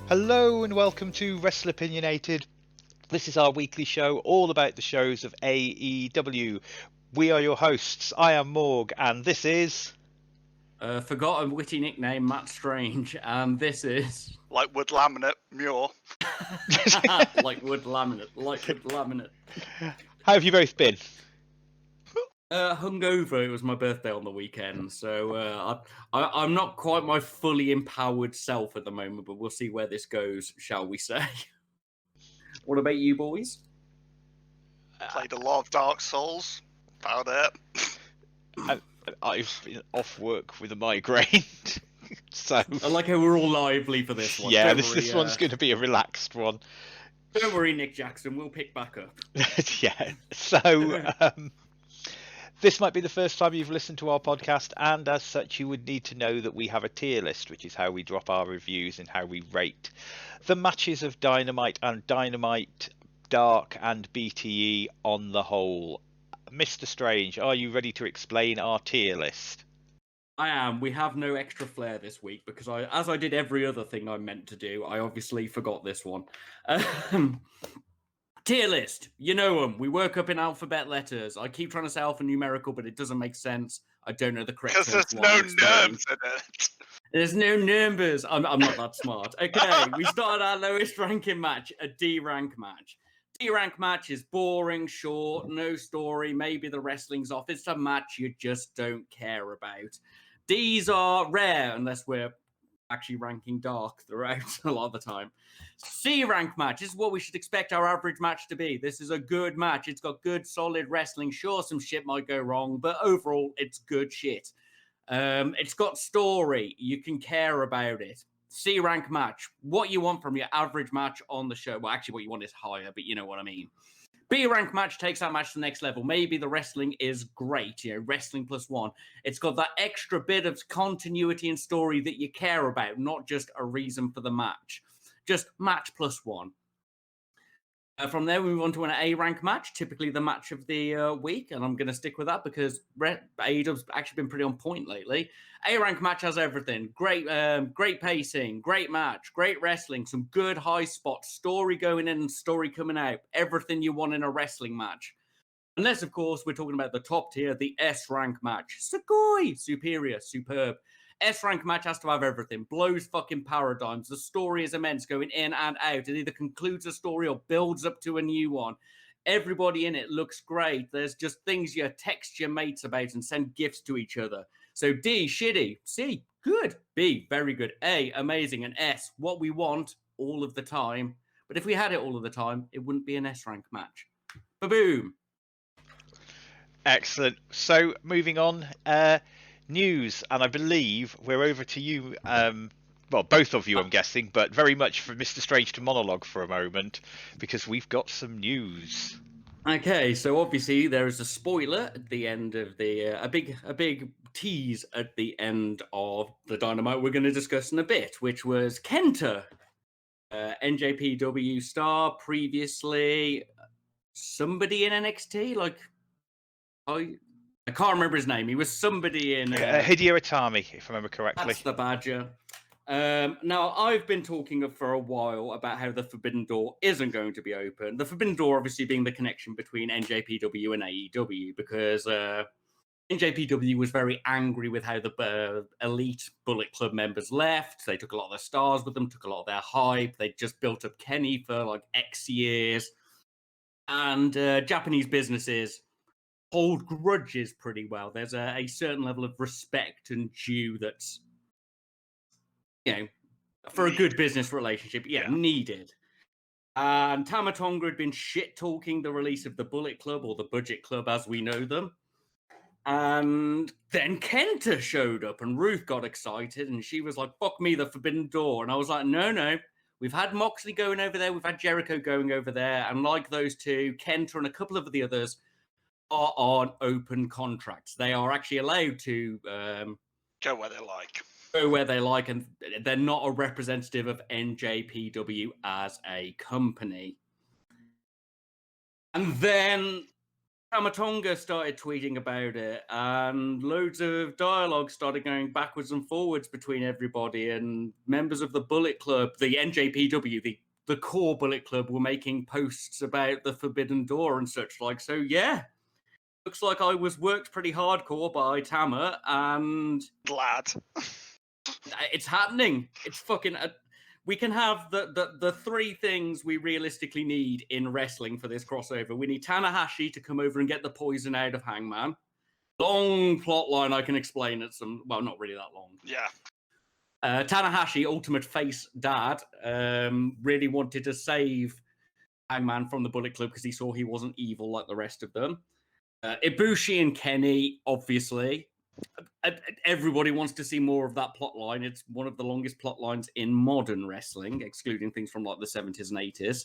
Hello and welcome to Wrestleopinionated. This is our weekly show all about the shows of AEW. We are your hosts. I am Morg and this is... Forgotten witty nickname, Matt Strange, and this is... Like wood laminate, Muir. like wood laminate. How have you both been? Hungover. It was my birthday on the weekend, so I'm not quite my fully empowered self at the moment, but we'll see where this goes, shall we say. What about you boys? Played a lot of Dark Souls. About it. I've been off work with a migraine. So I like how we're all lively for this one. yeah, this one's going to be a relaxed one. Don't worry, Nick Jackson, we'll pick back up. Yeah, so this might be the first time you've listened to our podcast, and as such you would need to know that we have a tier list, which is how we drop our reviews and how we rate the matches of Dynamite and Dynamite Dark and BTE on the whole. Mr. Strange, are you ready to explain our tier list? I am. We have no extra flair this week because as I did every other thing I meant to do, I obviously forgot this one. Tier list. You know them. We work up in alphabet letters. I keep trying to say alphanumerical, but it doesn't make sense. I don't know the correct Because there's no nerves in it. There's no numbers. I'm not that smart. Okay, we started our lowest ranking match, a D rank match. D rank match is boring, short, no story. Maybe the wrestling's off. It's a match you just don't care about. D's are rare unless we're actually ranking dark throughout a lot of the time. C rank match is what we should expect our average match to be. This is a good match. It's got good, solid wrestling. Sure, some shit might go wrong, but overall, it's good shit. It's got story. You can care about it. C rank match. What you want from your average match on the show. Well, actually, what you want is higher, but you know what I mean. B rank match takes that match to the next level. Maybe the wrestling is great, wrestling +1. It's got that extra bit of continuity and story that you care about, not just a reason for the match. Just match +1. From there, we move on to an A rank match, typically the match of the week, and I'm going to stick with that because AEW's actually been pretty on point lately. A rank match has everything. Great pacing, great match, great wrestling, some good high spots, story going in and story coming out. Everything you want in a wrestling match. Unless, of course, we're talking about the top tier, the S rank match. Sugoi! Superior, superb. S rank match has to have everything. Blows fucking paradigms. The story is immense, going in and out. It either concludes a story or builds up to a new one. Everybody in it looks great. There's just things you text your mates about and send gifts to each other. So D, shitty. C, good. B, very good. A, amazing. And S, what we want all of the time. But if we had it all of the time, it wouldn't be an S rank match. Ba-boom. Excellent. So moving on, news, and I believe we're over to you, well, both of you I'm guessing, but very much for Mr. Strange to monologue for a moment, because we've got some news. Okay, so obviously there is a spoiler at the end of the, a big tease at the end of the Dynamite we're going to discuss in a bit, which was Kenta, NJPW star, previously somebody in NXT, like, I can't remember his name. He was somebody in... Hideo Itami, if I remember correctly. That's the Badger. Now, I've been talking for a while about how the Forbidden Door isn't going to be open. The Forbidden Door obviously being the connection between NJPW and AEW, because NJPW was very angry with how the elite Bullet Club members left. They took a lot of their stars with them, took a lot of their hype. They just built up Kenny for like X years. And Japanese businesses hold grudges pretty well. There's a certain level of respect and due that's, for a good business relationship, needed. And Tama Tonga had been shit-talking the release of the Bullet Club, or the Budget Club as we know them. And then Kenta showed up, and Ruth got excited, and she was like, fuck me, the Forbidden Door. And I was like, no. We've had Moxley going over there, we've had Jericho going over there, and like those two, Kenta and a couple of the others are on open contracts. They are actually allowed to Go where they like. Go where they like, and they're not a representative of NJPW as a company. And then Tamatonga started tweeting about it, and loads of dialogue started going backwards and forwards between everybody. And members of the Bullet Club, the NJPW, the core Bullet Club, were making posts about the Forbidden Door and such like. So yeah, looks like I was worked pretty hardcore by Tama, and Glad. it's happening. It's fucking. We can have the three things we realistically need in wrestling for this crossover. We need Tanahashi to come over and get the poison out of Hangman. Long plot line, I can explain it some. Well, not really that long. Yeah. Tanahashi, Ultimate Face Dad, really wanted to save Hangman from the Bullet Club because he saw he wasn't evil like the rest of them. Ibushi and Kenny, obviously. Everybody wants to see more of that plot line. It's one of the longest plot lines in modern wrestling, excluding things from like the 70s and 80s.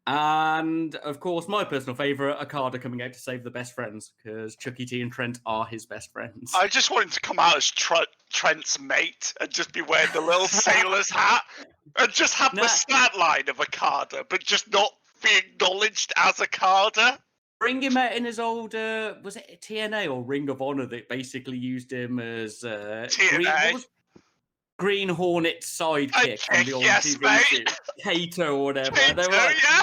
And of course, my personal favorite, Okada coming out to save the best friends, because Chucky T and Trent are his best friends. I just want him to come out as Trent's mate and just be wearing the little sailor's hat and just have the stat line of Okada, but just not be acknowledged as Okada. Bring him out in his old, was it TNA or Ring of Honor that basically used him as Green Hornet's sidekick from the old TV series, Kato or whatever. Kato, yeah.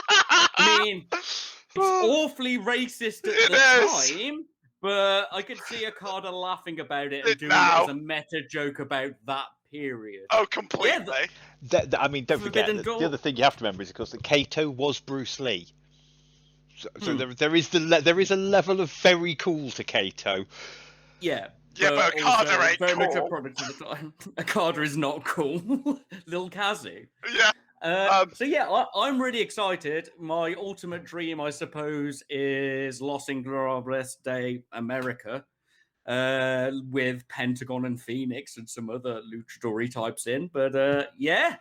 I mean, it's awfully racist at the time, but I could see Okada laughing about it and doing it as a meta joke about that period. Oh, completely. Yeah, I mean, don't forget, the other thing you have to remember is, of course, that Kato was Bruce Lee. So there is a level of very cool to Kato. Yeah. Yeah, but Okada ain't very cool. much a product of the time. Okada is not cool. Lil Kazu. Yeah. So yeah, I'm really excited. My ultimate dream, I suppose, is Los Ingobernables de America, with Pentagon and Phoenix and some other luchador types in. But yeah.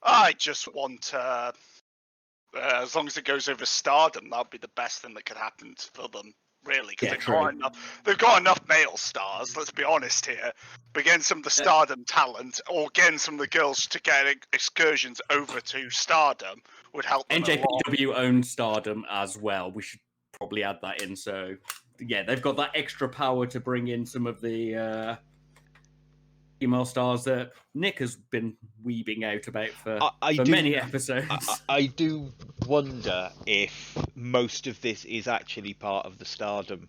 I just want, as long as it goes over Stardom, that'd be the best thing that could happen for them, really. Because they've got enough male stars, let's be honest here. But getting some of the Stardom talent, or getting some of the girls to get excursions over to Stardom would help them NJPW owns Stardom as well. We should probably add that in. So, yeah, they've got that extra power to bring in some of the female stars that Nick has been weaving out about for many episodes. I do wonder if most of this is actually part of the Stardom,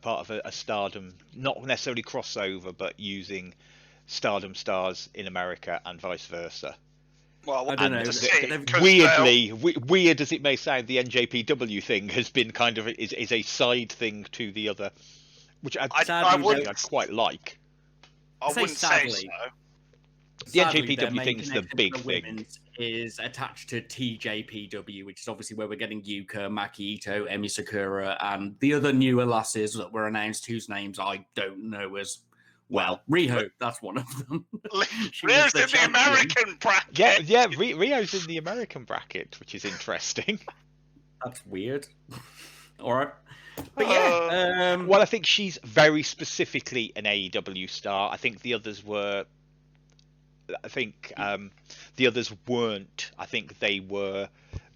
part of a Stardom, not necessarily crossover, but using Stardom stars in America and vice versa. Well, I don't know. Weirdly, weird as it may sound, the NJPW thing has been kind of is a side thing to the other, which I quite like. I wouldn't say so. The NJPW thing's the big thing. Is attached to TJPW, which is obviously where we're getting Yuka, Maki Ito, Emi Sakura, and the other newer lasses that were announced, whose names I don't know as well. Riho, that's one of them. Rio's in the American bracket. Yeah, Rio's in the American bracket, which is interesting. That's weird. All right. But yeah, well, I think she's very specifically an AEW star. I think the others were. I think the others weren't. I think they were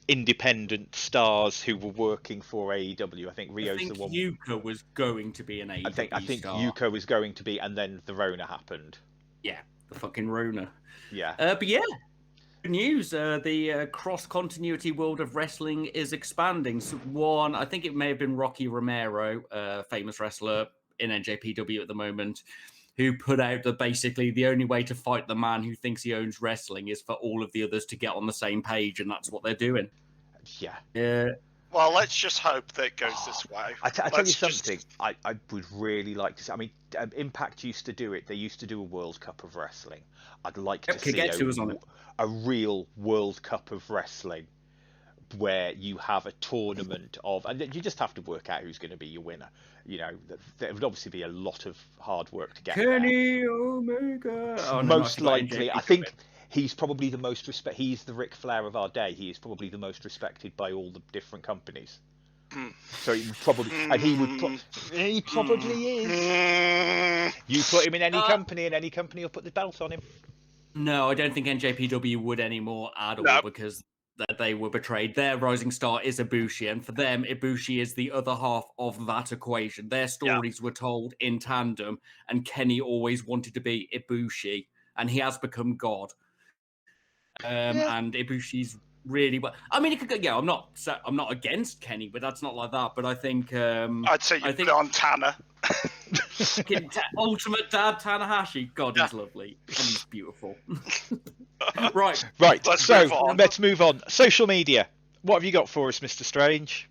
independent stars who were working for AEW. I think Rio's the one. Yuka was going to be an AEW star. I think Yuka was going to be, and then the Rona happened. Yeah, the fucking Rona. Yeah. But yeah. Good news, the cross-continuity world of wrestling is expanding. So one, I think it may have been Rocky Romero, famous wrestler in NJPW at the moment, who put out that basically the only way to fight the man who thinks he owns wrestling is for all of the others to get on the same page, and that's what they're doing. Yeah. Well, let's just hope that it goes this way. I tell you something, I would really like to see. I mean, Impact used to do it. They used to do a World Cup of Wrestling. I'd like to see a real World Cup of Wrestling where you have a tournament of, and you just have to work out who's going to be your winner. You know, there would obviously be a lot of hard work to get Kenny Omega. Oh, no, most likely, I think he's probably the most he's the Ric Flair of our day. He is probably the most respected by all the different companies. So he probably, and he probably is. You put him in any company, and any company will put the belt on him. No, I don't think NJPW would anymore at all, because that they were betrayed. Their rising star is Ibushi, and for them, Ibushi is the other half of that equation. Their stories were told in tandem, and Kenny always wanted to be Ibushi, and he has become God. And Ibushi's really well. I mean, it could go. Yeah, I'm not against Kenny, but that's not like that. But I think I'd say you put it on Tanner. Ultimate Dad Tanahashi. God, he's lovely and he's beautiful. Right. Let's move on. Social media. What have you got for us, Mr. Strange?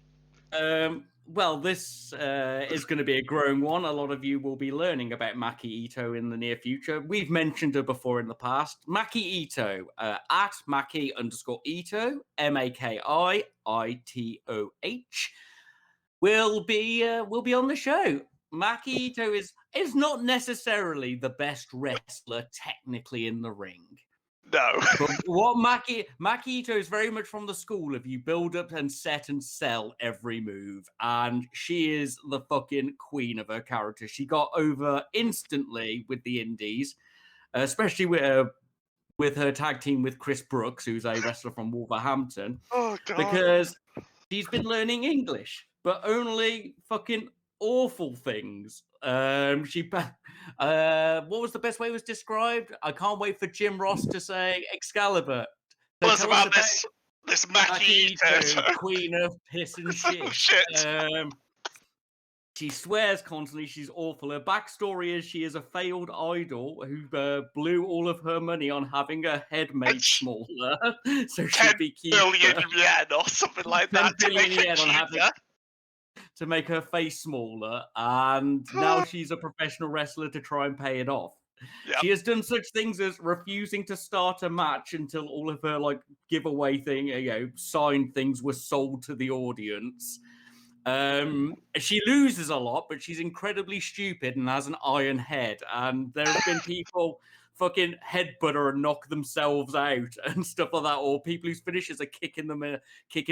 Well, this is going to be a growing one. A lot of you will be learning about Maki Ito in the near future. We've mentioned her before in the past. Maki Ito, at Maki_Ito, MAKIITOH, will be on the show. Maki Ito is not necessarily the best wrestler technically in the ring. No. But what Maki Ito is very much from the school of you build up and set and sell every move. And she is the fucking queen of her character. She got over instantly with the indies, especially with her tag team with Chris Brooks, who's a wrestler from Wolverhampton. Oh, God. Because she's been learning English, but only fucking awful things. What was the best way it was described? I can't wait for Jim Ross to say Excalibur. Tell us about this Maki Ito, queen of piss and shit. Oh, shit. She swears constantly. She's awful. Her backstory is she is a failed idol who blew all of her money on having her head made smaller, so she'd be cute. 10 billion yen or something like that 10 billion yen on having to make her face smaller, and now she's a professional wrestler to try and pay it off. Yep. She has done such things as refusing to start a match until all of her giveaway signed things were sold to the audience. She loses a lot, but she's incredibly stupid and has an iron head. And there have been people fucking headbutt her and knock themselves out and stuff like that, or people whose finishes are kicking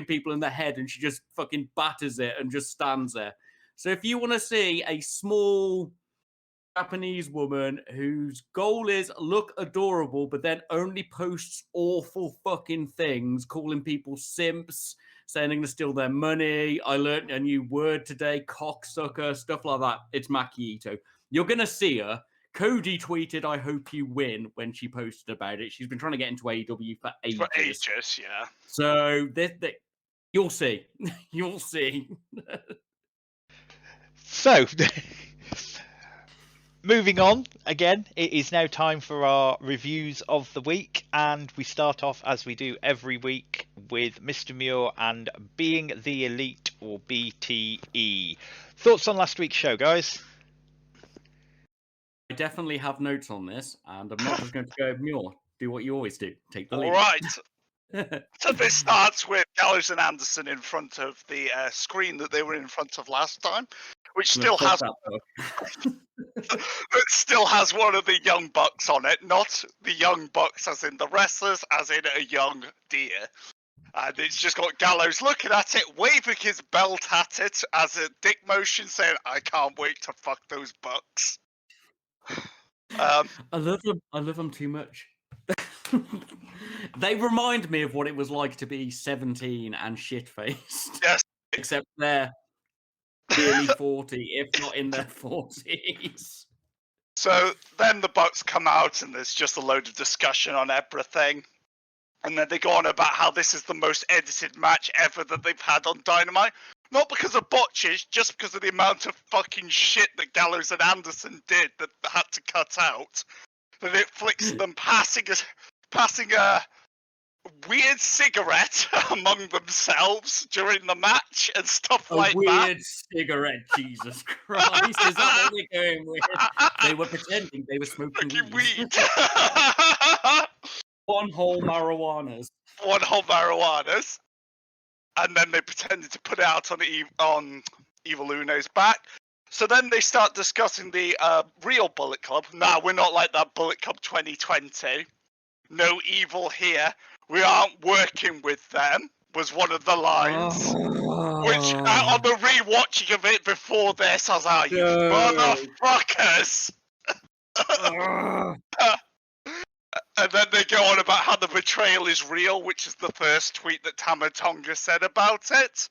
people in the head, and she just fucking batters it and just stands there. So if you want to see a small Japanese woman whose goal is look adorable, but then only posts awful fucking things, calling people simps, saying they're going to steal their money. I learned a new word today, cocksucker, stuff like that. It's Maki Ito. You're going to see her. Cody tweeted, "I hope you win," when she posted about it. She's been trying to get into AEW for ages. For ages, yeah. So you'll see. You'll see. So, moving on, again, it is now time for our reviews of the week, and we start off, as we do every week, with Mr. Muir and Being the Elite, or BTE. Thoughts on last week's show, guys? I definitely have notes on this, and I'm not just going to go, Muir, do what you always do. Take the lead. All right. So this starts with Gallows and Anderson in front of the screen that they were in front of last time, which still has one of the Young Bucks on it, not the Young Bucks as in the wrestlers, as in a young deer. And it's just got Gallows looking at it, waving his belt at it as a dick motion, saying, "I can't wait to fuck those Bucks." I love them. I love them too much. They remind me of what it was like to be 17 and shit-faced. Yes. Except they're nearly 40, if not in their 40s. So then the Bucks come out and there's just a load of discussion on everything. And then they go on about how this is the most edited match ever that they've had on Dynamite. Not because of botches, just because of the amount of fucking shit that Gallows and Anderson did that had to cut out. That it flicks them passing a weird cigarette among themselves during the match and stuff like that. A weird cigarette, Jesus Christ. Is that what we're going with? They were pretending they were smoking weed. One whole marijuanas. And then they pretended to put it out on Evil Uno's back. So then they start discussing the real Bullet Club. Nah, we're not like that Bullet Club 2020. No evil here. We aren't working with them, was one of the lines. Which, on the rewatching of it before this, I was like, you motherfuckers! And then they go on about how the betrayal is real, which is the first tweet that Tama Tonga said about it.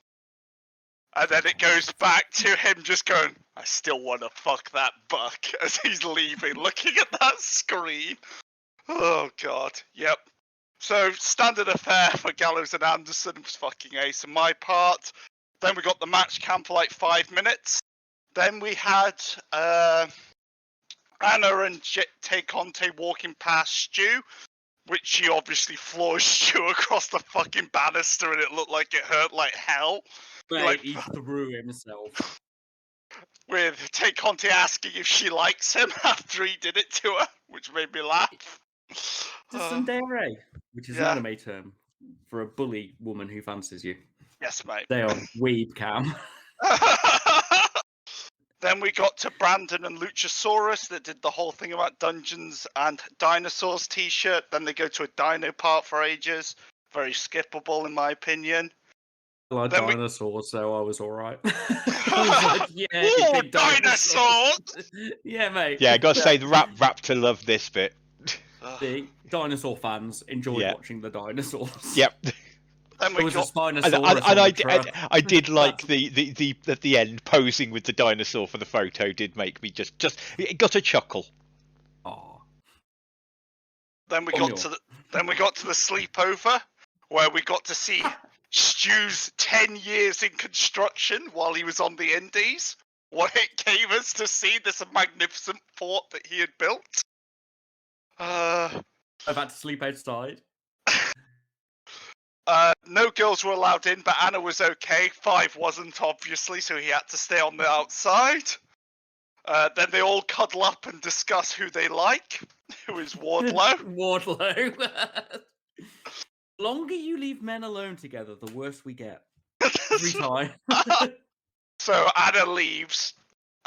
And then it goes back to him just going, I still want to fuck that buck, as he's leaving, looking at that screen. Oh, God. Yep. So, standard affair for Gallows and Anderson was fucking ace on my part. Then we got the match cam for like 5 minutes. Then we had Anna and Tay Conte walking past Stu, which she obviously floors Stu across the fucking banister, and it looked like it hurt like hell. Mate, Like, he threw himself. with Tay Conte asking if she likes him after he did it to her, which made me laugh. Tsundere, which is an anime term for a bully woman who fancies you. Yes, mate. They are weeb cam. Then we got to Brandon and Luchasaurus that did the whole thing about Dungeons and Dinosaurs t-shirt. Then they go to a dino part for ages. Very skippable in my opinion. I like Then dinosaurs, so I was alright. More dinosaurs! Yeah, mate. Yeah, I gotta say, the Raptor loved this bit. The dinosaur fans enjoyed watching the dinosaurs. Yep. Then There we was a got, Spinosaurus I did like the at the end posing with the dinosaur for the photo did make me just it got a chuckle. Oh. then we got to the sleepover where we got to see Stu's 10 years in construction while he was on the Indies. What it gave us to see this magnificent fort that he had built. I've had to sleep outside. No girls were allowed in, but Anna was okay. 5 wasn't, obviously, so he had to stay on the outside. Then they all cuddle up and discuss who they like, who is Wardlow. Wardlow. The longer you leave men alone together, the worse we get. Every time. So Anna leaves,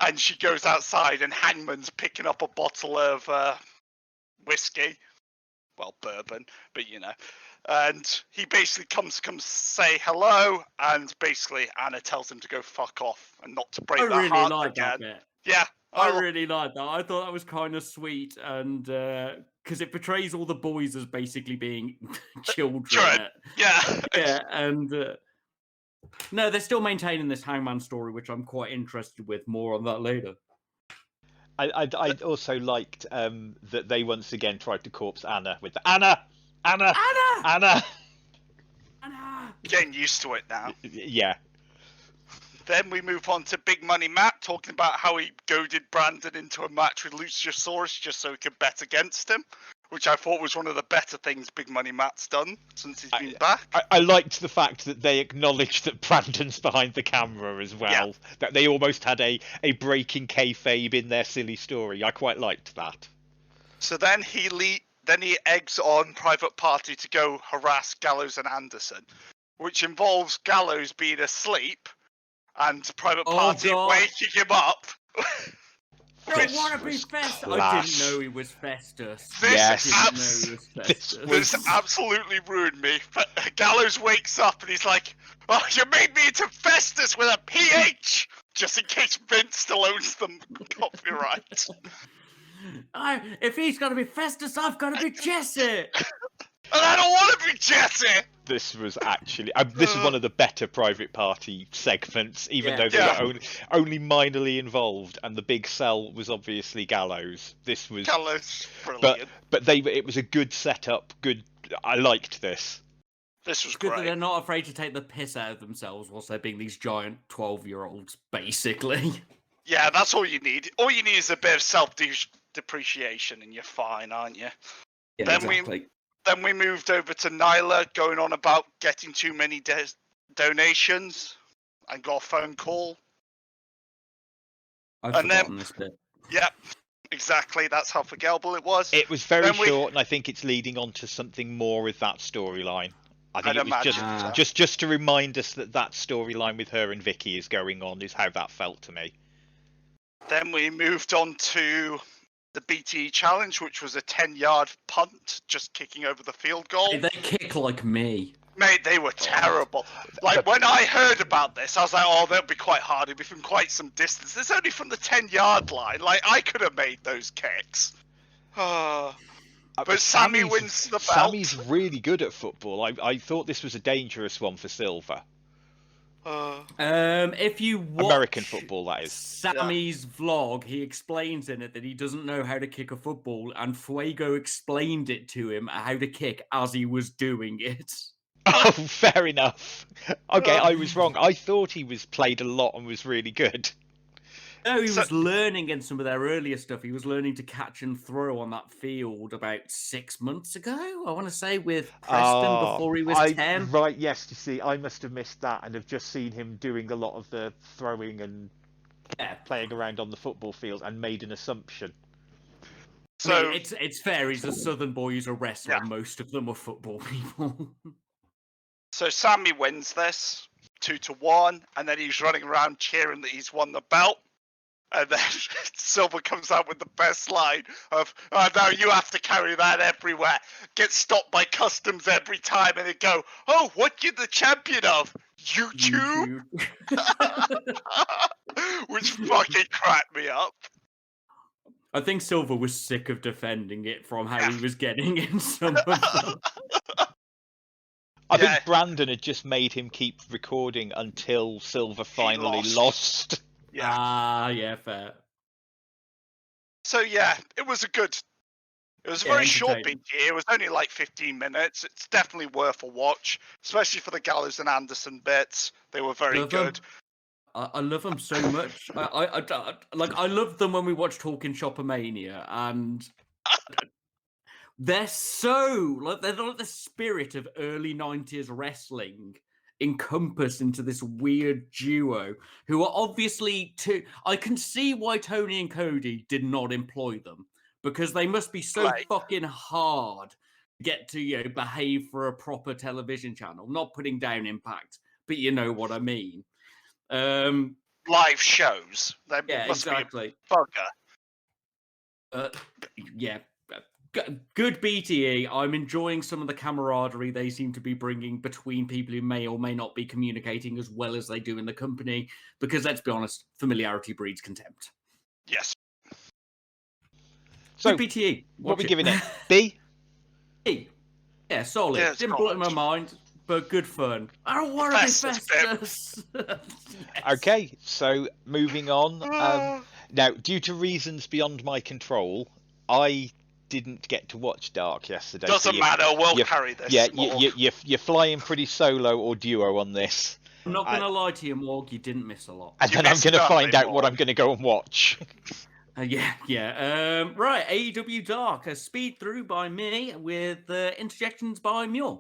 and she goes outside, and Hangman's picking up a bottle of whiskey. Well, bourbon, but you know. And he basically comes say hello, and basically Anna tells him to go fuck off and not to break their heart like again. that bit. Yeah. I really like that. I thought that was kind of sweet, and because it portrays all the boys as basically being children. Yeah. Yeah, and no, they're still maintaining this Hangman story, which I'm quite interested with. More on that later. I also liked that they once again tried to corpse Anna with the Anna. Getting used to it now. Yeah. Then we move on to Big Money Matt talking about how he goaded Brandon into a match with Luchasaurus just so he could bet against him, which I thought was one of the better things Big Money Matt's done since he's been back. I liked the fact that they acknowledged that Brandon's behind the camera as well. Yeah. That they almost had a breaking kayfabe in their silly story. I quite liked that. So then he eggs on Private Party to go harass Gallows and Anderson, which involves Gallows being asleep and Private Party waking him up. Don't want to be Festus. I didn't know he was Festus. This absolutely ruined me. Gallows wakes up and he's like, "Oh, you made me into Festus with a PH!" Just in case Vince still owns the copyright. If he's got to be Festus, I've got to be Jesse. And I don't want to be Jesse. This was actually this is one of the better Private Party segments, even though they were only minorly involved, and the big sell was obviously Gallows. This was Gallows, brilliant. But it was a good setup. Good, I liked this. This was good great. That they're not afraid to take the piss out of themselves whilst they're being these giant 12-year-olds, basically. Yeah, that's all you need. All you need is a bit of self-depreciation, and you're fine, aren't you? Yeah, then exactly. Then we moved over to Nyla going on about getting too many donations and got a phone call. I've forgotten this bit. Yeah, exactly. That's how forgettable it was. It was very short, and I think it's leading on to something more with that storyline. I think it was just to remind us that storyline with her and Vicky is going on is how that felt to me. Then we moved on to the BTE challenge, which was a 10-yard punt, just kicking over the field goal. They kick like me. Mate, they were terrible. Like, when I heard about this, I was like, oh, that'll be quite hard. It'll be from quite some distance. It's only from the 10-yard line. Like, I could have made those kicks. But Sammy wins the belt. Sammy's really good at football. I thought this was a dangerous one for Silver. If you watch American football, that is. Sammy's vlog, he explains in it that he doesn't know how to kick a football, and Fuego explained it to him how to kick as he was doing it. Oh, fair enough. Okay, I was wrong. I thought he was played a lot and was really good. No, he was learning in some of their earlier stuff. He was learning to catch and throw on that field about 6 months ago, I want to say, with Preston before he was 10. Right, yes, you see, I must have missed that and have just seen him doing a lot of the throwing and playing around on the football field and made an assumption. So I mean, it's fair, he's a southern boy, he's a wrestler, most of them are football people. So Sammy wins this 2-1, and then he's running around cheering that he's won the belt. And then Silver comes out with the best line of, "Oh no, you have to carry that everywhere. Get stopped by customs every time." And they go, "Oh, what you the champion of? YouTube?" Which fucking cracked me up. I think Silver was sick of defending it from how he was getting in some of them. I think Brandon had just made him keep recording until Silver finally lost. Yeah, fair. So yeah, it was a very short BT. It was only like 15 minutes. It's definitely worth a watch, especially for the Gallows and Anderson bits. They were very good. I love them so much. I love them when we watch Talking Shopomania, and they're so they're like the spirit of early 90s wrestling encompassed into this weird duo who are obviously I can see why Tony and Cody did not employ them, because they must be so fucking hard to get to behave for a proper television channel. Not putting down Impact, but you know what I mean. Live shows. Must exactly. Be a bugger. Good BTE. I'm enjoying some of the camaraderie they seem to be bringing between people who may or may not be communicating as well as they do in the company, because let's be honest, familiarity breeds contempt. Yes. So, good BTE. What are we giving it? B? B. Yeah, solid. Yeah, didn't blow my mind, but good fun. I don't want to be Festus. Yes. Okay, so moving on. Now, due to reasons beyond my control, I didn't get to watch Dark yesterday. Doesn't matter, we'll carry this. Yeah, you're flying pretty solo or duo on this. I'm not going to lie to you, Morg, you didn't miss a lot. And then I'm going to find out what I'm going to go and watch. Right, AEW Dark, a speed through by me with interjections by Muir.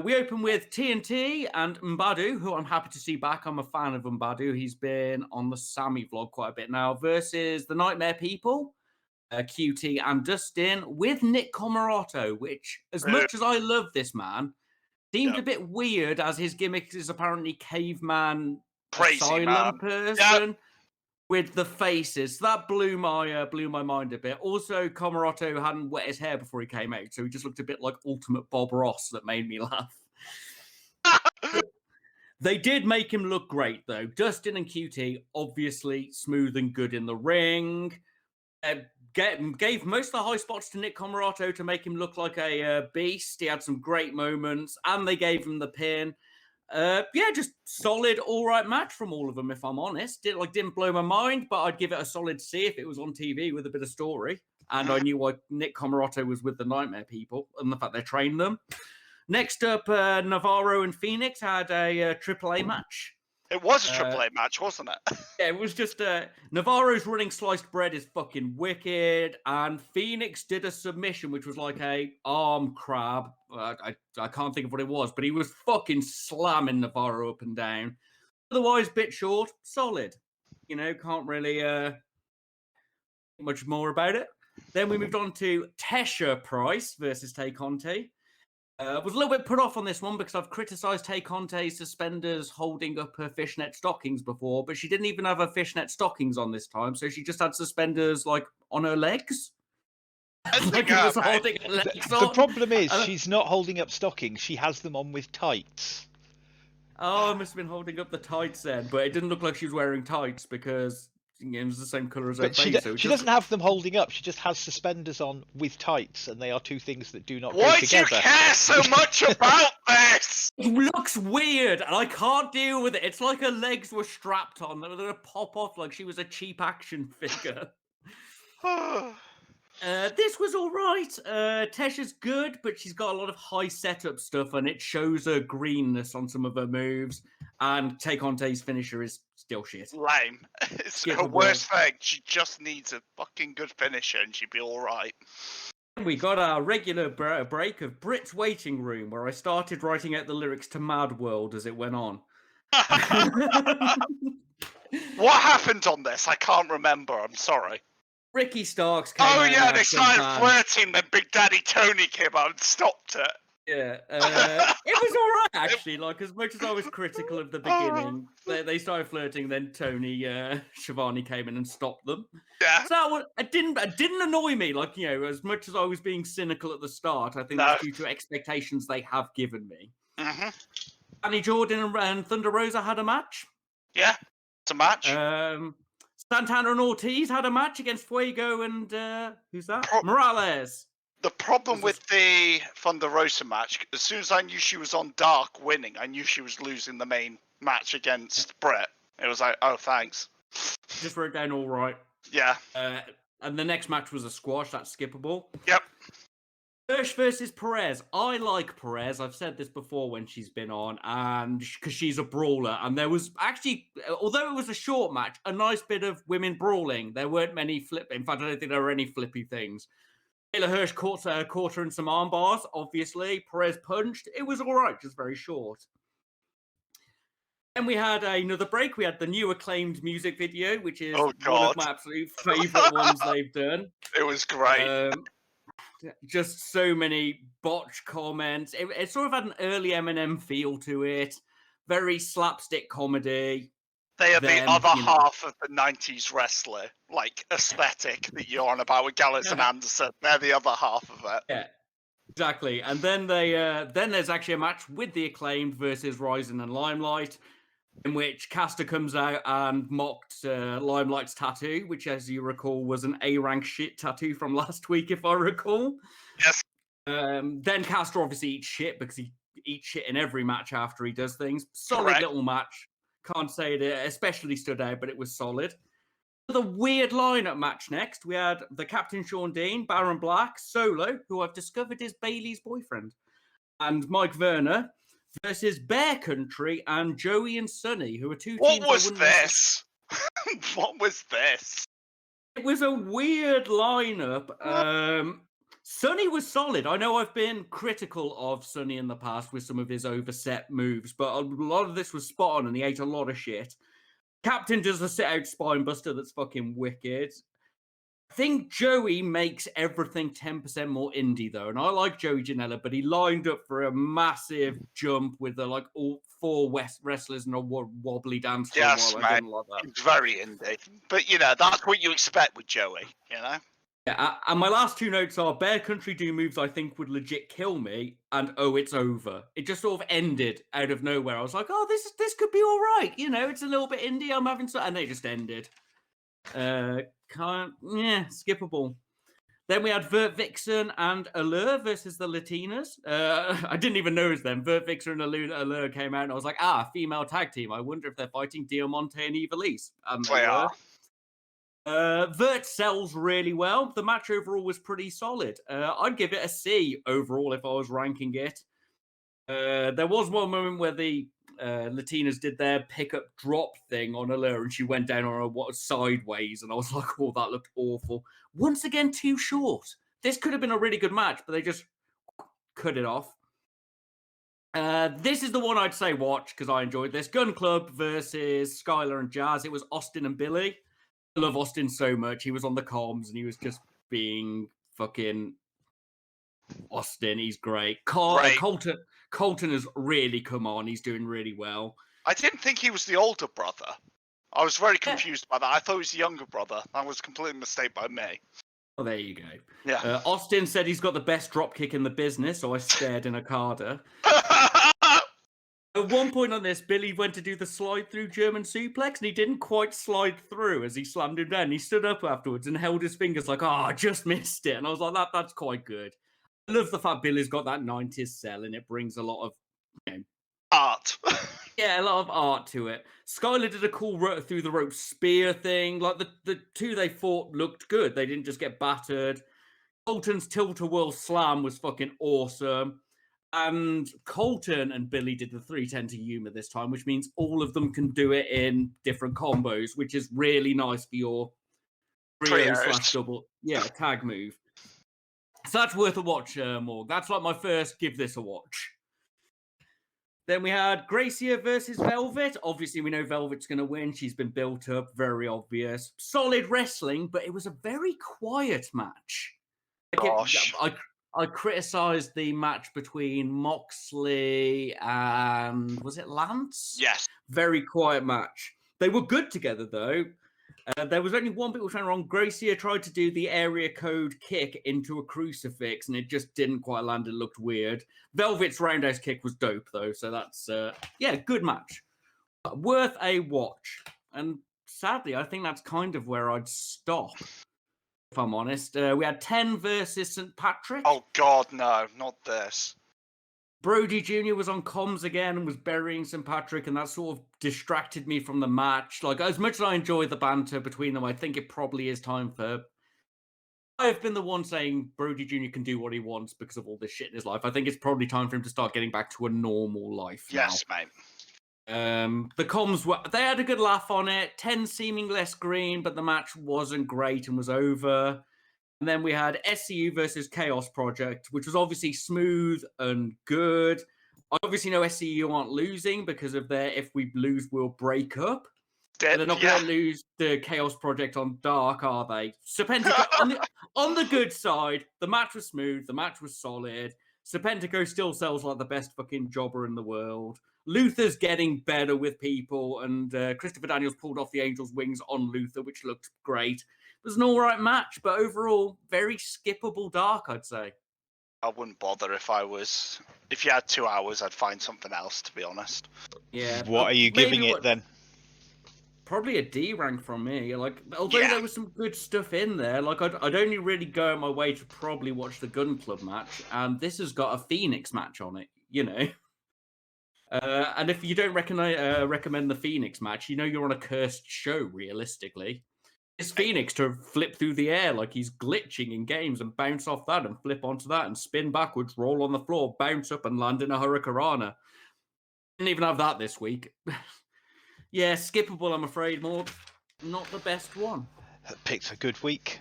We open with TNT and Mbadu, who I'm happy to see back. I'm a fan of Mbadu. He's been on the Sammy vlog quite a bit now, versus the Nightmare People. QT and Dustin with Nick Comoroto, which, as much as I love this man, seemed a bit weird as his gimmick is apparently caveman asylum person with the faces. So that blew my mind a bit. Also, Comoroto hadn't wet his hair before he came out, so he just looked a bit like Ultimate Bob Ross. That made me laugh. They did make him look great, though. Dustin and QT, obviously smooth and good in the ring. Gave most of the high spots to Nick Comoroto to make him look like a beast. He had some great moments, and they gave him the pin. Just solid, all right match from all of them, if I'm honest. Didn't blow my mind, but I'd give it a solid C if it was on TV with a bit of story. And I knew why Nick Comoroto was with the Nightmare People and the fact they trained them. Next up, Navarro and Phoenix had a AAA match. It was a AAA match, wasn't it? Yeah, it was just Navarro's running sliced bread is fucking wicked, and Phoenix did a submission, which was like a arm crab. I can't think of what it was, but he was fucking slamming Navarro up and down. Otherwise, bit short, solid. Can't really much more about it. Then we moved on to Tesha Price versus Tay Conti. Was a little bit put off on this one because I've criticised Tay Conte's suspenders holding up her fishnet stockings before, but she didn't even have her fishnet stockings on this time, so she just had suspenders on her legs. The problem is she's not holding up stockings; she has them on with tights. Oh, I must have been holding up the tights then, but it didn't look like she was wearing tights because it was the same colour as her But she, face. So she doesn't have them holding up. She just has suspenders on with tights, and they are two things that do not go Why do together. you care so much about this? It looks weird, and I can't deal with it. It's like her legs were strapped on. They're gonna pop off like she was a cheap action figure. This was all right. Tesha's good, but she's got a lot of high setup stuff, and it shows her greenness on some of her moves. And Take On Tay's finisher is still shit. Lame. It's her worst thing. She just needs a fucking good finisher, and she'd be all right. We got our regular break of Brit's Waiting Room, where I started writing out the lyrics to Mad World as it went on. What happened on this? I can't remember. I'm sorry. Ricky Starks came out. Oh yeah, they started flirting. Then Big Daddy Tony came out and stopped it. Yeah, it was all right actually. Like as much as I was critical of the beginning, they started flirting. Then Tony Schiavone came in and stopped them. Yeah. So it didn't annoy me. Like as much as I was being cynical at the start, I think that's due to expectations they have given me. Mm-hmm. Danny Jordan and Thunder Rosa had a match. Yeah, it's a match. Santana and Ortiz had a match against Fuego and who's that? Morales. The problem with the Thunder Rosa match, as soon as I knew she was on Dark winning, I knew she was losing the main match against Brett. It was like, oh, thanks. Just wrote down all right. Yeah. And the next match was a squash. That's skippable. Yep. Hirsch versus Perez. I like Perez. I've said this before when she's been on, and because she's a brawler. And there was actually, although it was a short match, a nice bit of women brawling. There weren't many in fact, I don't think there were any flippy things. Taylor Hirsch caught her in some arm bars, obviously. Perez punched. It was all right, just very short. Then we had another break. We had the new Acclaimed music video, which is one of my absolute favourite ones they've done. It was great. Just so many botch comments. It sort of had an early Eminem feel to it. Very slapstick comedy. They are the other half of the 90s wrestler, like, aesthetic that you're on about with Gallows and Anderson. They're the other half of it. Yeah, exactly. And then then there's actually a match with the Acclaimed versus Ryzen and Limelight, in which Caster comes out and mocked Limelight's tattoo, which, as you recall, was an A-rank shit tattoo from last week, if I recall. Yes. Then Caster obviously eats shit because he eats shit in every match after he does things. Solid little match. Can't say it especially stood out, but it was solid. The weird lineup match next, we had the Captain Sean Dean, Baron Black, Solo, who I've discovered is Bailey's boyfriend, and Mike Werner versus Bear Country and Joey and Sonny, who are two teams. What was this? What was this? It was a weird lineup. Sonny was solid. I know I've been critical of Sonny in the past with some of his overset moves, but a lot of this was spot on and he ate a lot of shit. Captain does a sit-out spine buster that's fucking wicked. I think Joey makes everything 10% more indie, though, and I like Joey Janela, but he lined up for a massive jump with all four wrestlers and a wobbly dance. Yes, man. Like that. It's very indie. But, that's what you expect with Joey, Yeah, and my last two notes are Bear Country do moves I think would legit kill me, and it's over. It just sort of ended out of nowhere. I was like, oh, this could be all right. It's a little bit indie. I'm having some, and they just ended. Skippable. Then we had Vert Vixen and Allure versus the Latinas. I didn't even notice them. Vert Vixen and Allure came out, and I was like, female tag team. I wonder if they're fighting Diamante and Ivelisse. And they are. Vert sells really well. The match overall was pretty solid. I'd give it a C overall if I was ranking it. There was one moment where the Latinas did their pickup drop thing on Allure and she went down on her sideways and I was like, oh, that looked awful. Once again, too short. This could have been a really good match, but they just cut it off. This is the one I'd say watch because I enjoyed this. Gun Club versus Skylar and Jazz. It was Austin and Billy. I love Austin so much. He was on the comms and he was just being fucking Austin. He's great. Colton has really come on. He's doing really well. I didn't think he was the older brother. I was very confused by that. I thought he was the younger brother. That was a complete mistake by me. Oh, there you go. Yeah. Austin said he's got the best drop kick in the business, so I stared in a carder. At one point on this, Billy went to do the slide through German suplex, and he didn't quite slide through as he slammed him down. He stood up afterwards and held his fingers like, I just missed it. And I was like, that's quite good. I love the fact Billy's got that 90s sell, and it brings a lot of art. Yeah, a lot of art to it. Skylar did a cool through the rope spear thing. Like the two they fought looked good. They didn't just get battered. Colton's tilt-a-whirl slam was fucking awesome. And Colton and Billy did the 310 to Yuma this time, which means all of them can do it in different combos, which is really nice for your trio/double tag move. So that's worth a watch, Morg. That's like my first give this a watch. Then we had Gracia versus Velvet. Obviously, we know Velvet's going to win. She's been built up, very obvious. Solid wrestling, but it was a very quiet match. Gosh. I criticised the match between Moxley and, was it Lance? Yes. Very quiet match. They were good together, though. There was only one bit which went wrong. Gracia tried to do the area code kick into a crucifix, and it just didn't quite land. It looked weird. Velvet's roundhouse kick was dope, though, so that's, good match. Worth a watch. And sadly, I think that's kind of where I'd stop, if I'm honest. We had 10 versus St. Patrick. Oh, God, no, not this. Brody Jr. was on comms again and was burying St. Patrick, and that sort of distracted me from the match. Like, as much as I enjoy the banter between them, I think it probably is time for... I've been the one saying Brody Jr. can do what he wants because of all this shit in his life. I think it's probably time for him to start getting back to a normal life now. Yes, mate. The comms they had a good laugh on it. 10 seeming less green, but the match wasn't great and was over. And then we had SCU versus Chaos Project, which was obviously smooth and good. I obviously know SCU aren't losing because of their if we lose, we'll break up. They're not going to lose the Chaos Project on Dark, are they? Serpentico, on the good side, the match was smooth. The match was solid. Serpentico still sells like the best fucking jobber in the world. Luther's getting better with people, and Christopher Daniels pulled off the Angel's wings on Luther, which looked great. It was an all right match, but overall, very skippable Dark, I'd say. I wouldn't bother if you had 2 hours, I'd find something else, to be honest. Yeah. What are you giving it then? Probably a D rank from me. Like, although there was some good stuff in there, like I'd only really go out my way to probably watch the Gun Club match, and this has got a Phoenix match on it, you know. And if you don't recommend the Phoenix match, you know you're on a cursed show, realistically. It's Phoenix to flip through the air like he's glitching in games and bounce off that and flip onto that and spin backwards, roll on the floor, bounce up and land in a Hurricanrana. Didn't even have that this week. Yeah, skippable, I'm afraid, Morg. Not the best one. Picked a good week.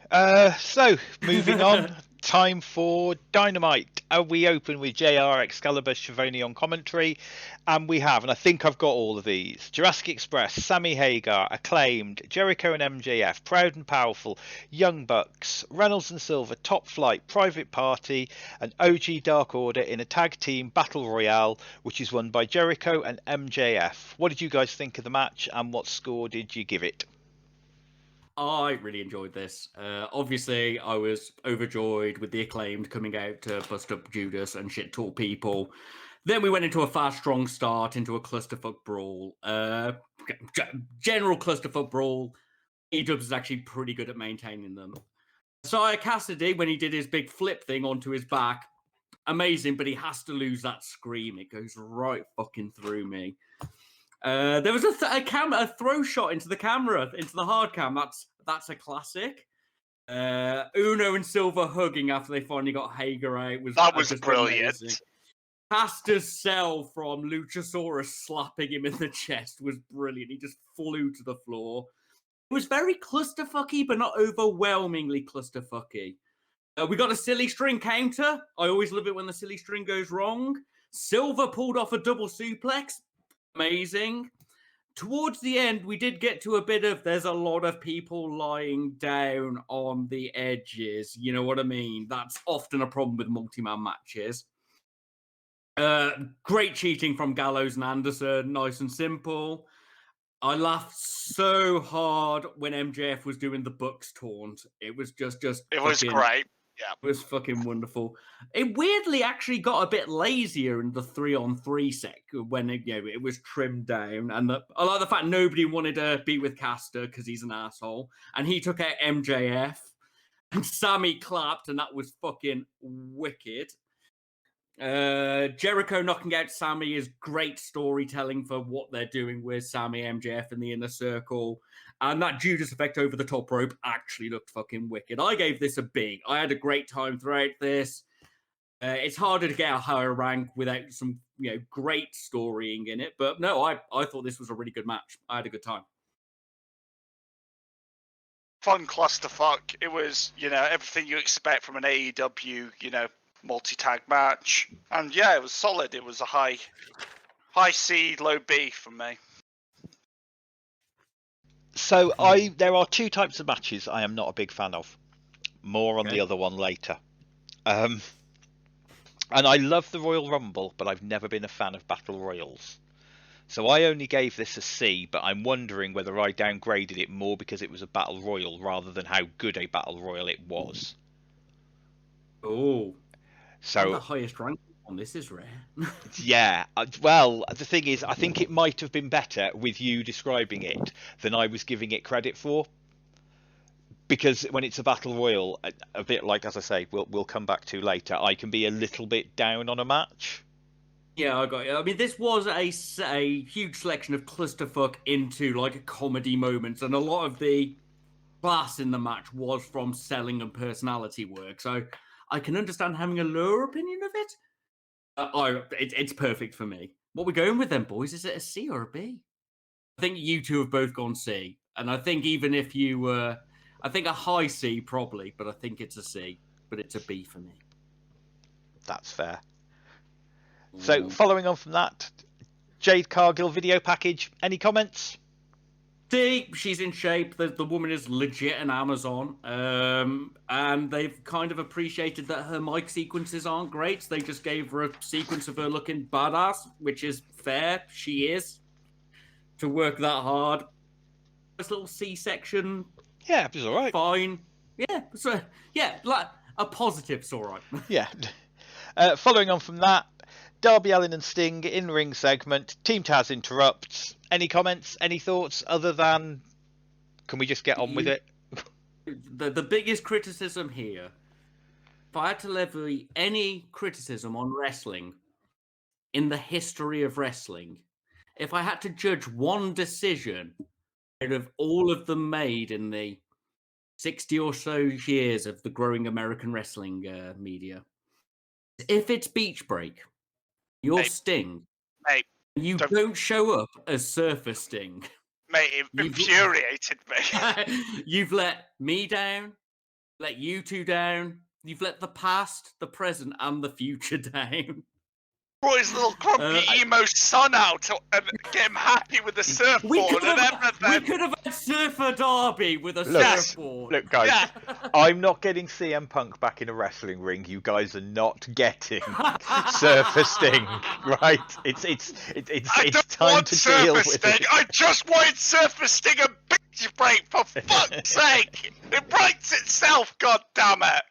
So, moving on, time for Dynamite. We open with JR, Excalibur, Schiavone on commentary, and we have, and I think I've got all of these, Jurassic Express, Sammy Hagar, Acclaimed, Jericho and MJF, Proud and Powerful, Young Bucks, Reynolds and Silver, Top Flight, Private Party, and OG Dark Order in a tag team battle royale, which is won by Jericho and MJF. What did you guys think of the match, and what score did you give it? I really enjoyed this. Obviously, I was overjoyed with the Acclaimed coming out to bust up Judas and shit talk people. Then we went into a fast, strong start into a clusterfuck brawl. General clusterfuck brawl. E-Dubs is actually pretty good at maintaining them. Saya Cassidy, when he did his big flip thing onto his back, amazing, but he has to lose that scream. It goes right fucking through me. There was a throw shot into the camera, into the hard cam. That's a classic. Uno and Silver hugging after they finally got Hager out was brilliant. Amazing. Caster's cell from Luchasaurus slapping him in the chest was brilliant. He just flew to the floor. It was very clusterfucky, but not overwhelmingly clusterfucky. We got a silly string counter. I always love it when the silly string goes wrong. Silver pulled off a double suplex. Amazing. Towards the end, we did get to a bit of there's a lot of people lying down on the edges. You know what I mean? That's often a problem with multi-man matches. Great cheating from Gallows and Anderson. Nice and simple. I laughed so hard when MJF was doing the Bucks taunt. It was just it was great. Yeah. It was fucking wonderful. It weirdly actually got a bit lazier in the 3-on-3 sec when it was trimmed down. And I like the fact nobody wanted to be with Caster because he's an asshole. And he took out MJF. And Sammy clapped, and that was fucking wicked. Jericho knocking out Sammy is great storytelling for what they're doing with Sammy, MJF, and the Inner Circle. And that Judas effect over the top rope actually looked fucking wicked. I gave this a B. I had a great time throughout this. It's harder to get a higher rank without some great storying in it. But no, I thought this was a really good match. I had a good time. Fun clusterfuck. It was, everything you expect from an AEW, multi-tag match. And yeah, it was solid. It was a high C, low B from me. So there are two types of matches I am not a big fan of. More on the other one later. And I love the Royal Rumble, but I've never been a fan of Battle Royals. So I only gave this a C, but I'm wondering whether I downgraded it more because it was a Battle Royal rather than how good a Battle Royal it was. Oh. So the highest rank on this is rare. Yeah, well, the thing is, I think it might have been better with you describing it than I was giving it credit for. Because when it's a battle royal, a bit like, as I say, we'll come back to later, I can be a little bit down on a match. Yeah, I got you. I mean, this was a huge selection of clusterfuck into comedy moments, and a lot of the class in the match was from selling and personality work. So I can understand having a lower opinion of it. It's perfect for me. What we're going with then, boys? Is it a C or a B? I think you two have both gone C, and I think even if you were, I think a high C probably, but I think it's a C, but it's a B for me. That's fair. So following on from that, Jade Cargill video package. Any comments? D, she's in shape. The woman is legit an Amazon. And they've kind of appreciated that her mic sequences aren't great. So they just gave her a sequence of her looking badass, which is fair. She is. To work that hard. This little C-section. Yeah, it was all right. Fine. Yeah. So, like a positive's all right. Yeah. Following on from that, Darby Allin and Sting in-ring segment. Team Taz interrupts. Any comments? Any thoughts other than can we just get on with it? The biggest criticism here, if I had to levy any criticism on wrestling in the history of wrestling, if I had to judge one decision out of all of them made in the 60 or so years of the growing American wrestling media, if it's Beach Break, you're Sting. Mate, you don't show up as Surfer Sting. Mate, it infuriated me. You've let me down, let you two down. You've let the past, the present, and the future down. Brought his little grumpy emo son out and get him happy with the surfboard and everything. We could have had Surfer Derby with a surfboard. Look, guys, I'm not getting CM Punk back in a wrestling ring. You guys are not getting Surfer Sting, right? It's time to deal with it. I just wanted Surfer Sting and Beach Break, for fuck's sake! It writes itself, god damn it!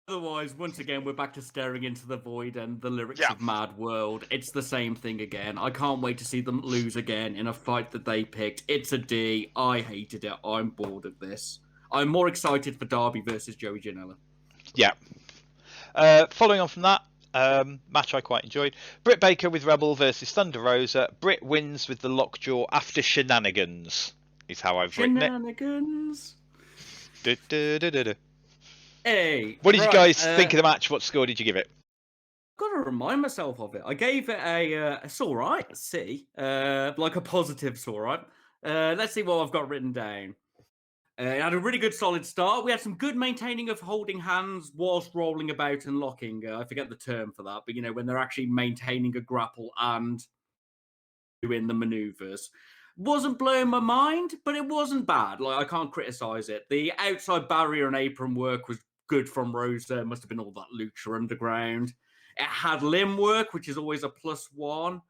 Otherwise, once again, we're back to staring into the void and the lyrics of Mad World. It's the same thing again. I can't wait to see them lose again in a fight that they picked. It's a D. I hated it. I'm bored of this. I'm more excited for Darby versus Joey Janela. Yeah. Following on from that, match I quite enjoyed. Britt Baker with Rebel versus Thunder Rosa. Britt wins with the lockjaw after shenanigans, is how I've written it. Shenanigans. Hey, what did you guys think of the match? What score did you give it? I've got to remind myself of it. I gave it it's all right, a C. Like a positive, it's all right. Let's see what I've got written down. It had a really good solid start. We had some good maintaining of holding hands whilst rolling about and locking. I forget the term for that, but when they're actually maintaining a grapple and doing the maneuvers. Wasn't blowing my mind, but it wasn't bad. I can't criticize it. The outside barrier and apron work was good from Rosa. It must have been all that Lucha Underground. It had limb work, which is always a +1.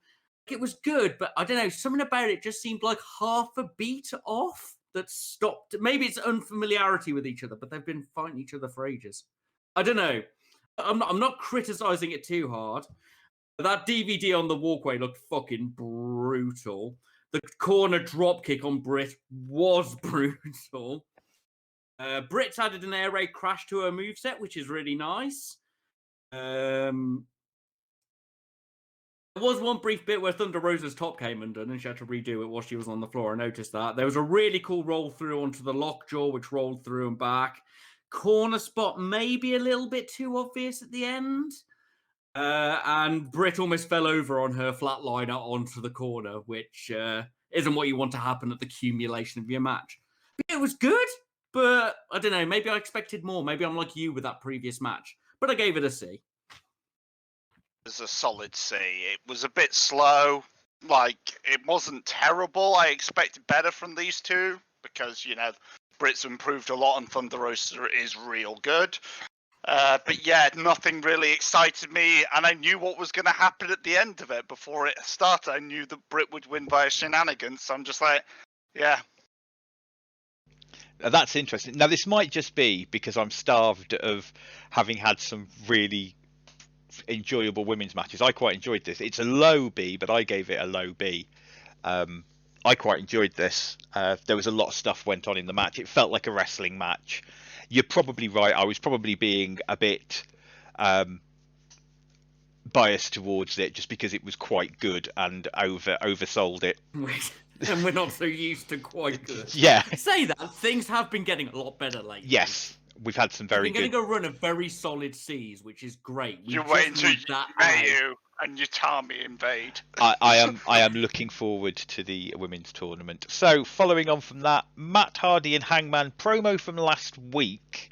It was good, but I don't know, something about it just seemed like half a beat off that stopped. Maybe it's unfamiliarity with each other, but they've been fighting each other for ages. I don't know. I'm not criticizing it too hard. That DVD on the walkway looked fucking brutal. The corner dropkick on Britt was brutal. Britt's added an air raid crash to her moveset, which is really nice. There was one brief bit where Thunder Rosa's top came undone and she had to redo it while she was on the floor. I noticed that. There was a really cool roll through onto the lockjaw, which rolled through and back. Corner spot maybe a little bit too obvious at the end. And Britt almost fell over on her flatliner onto the corner, which isn't what you want to happen at the accumulation of your match. But it was good, but I don't know. Maybe I expected more. Maybe I'm like you with that previous match. But I gave it a C. It was a solid C. It was a bit slow. Like, it wasn't terrible. I expected better from these two because, you know, Britt's improved a lot and Thunder Rosa is real good. But yeah, nothing really excited me, and I knew what was going to happen at the end of it before it started. I knew that Britt would win by a shenanigans, so I'm just like, yeah. That's interesting. Now, this might just be because I'm starved of having had some really enjoyable women's matches. I quite enjoyed this. It's a low B, but I gave it a low B. I quite enjoyed this. There was a lot of stuff went on in the match. It felt like a wrestling match. You're probably right. I was probably being a bit biased towards it just because it was quite good and oversold it. And we're not so used to quite good. Yeah. Say that, things have been getting a lot better lately. Yes. We've had some very We've been good... getting a run of very solid C's, which is great. You're waiting to Mayu and Utami invade. I am looking forward to the women's tournament. So, following on from that, Matt Hardy and Hangman promo from last week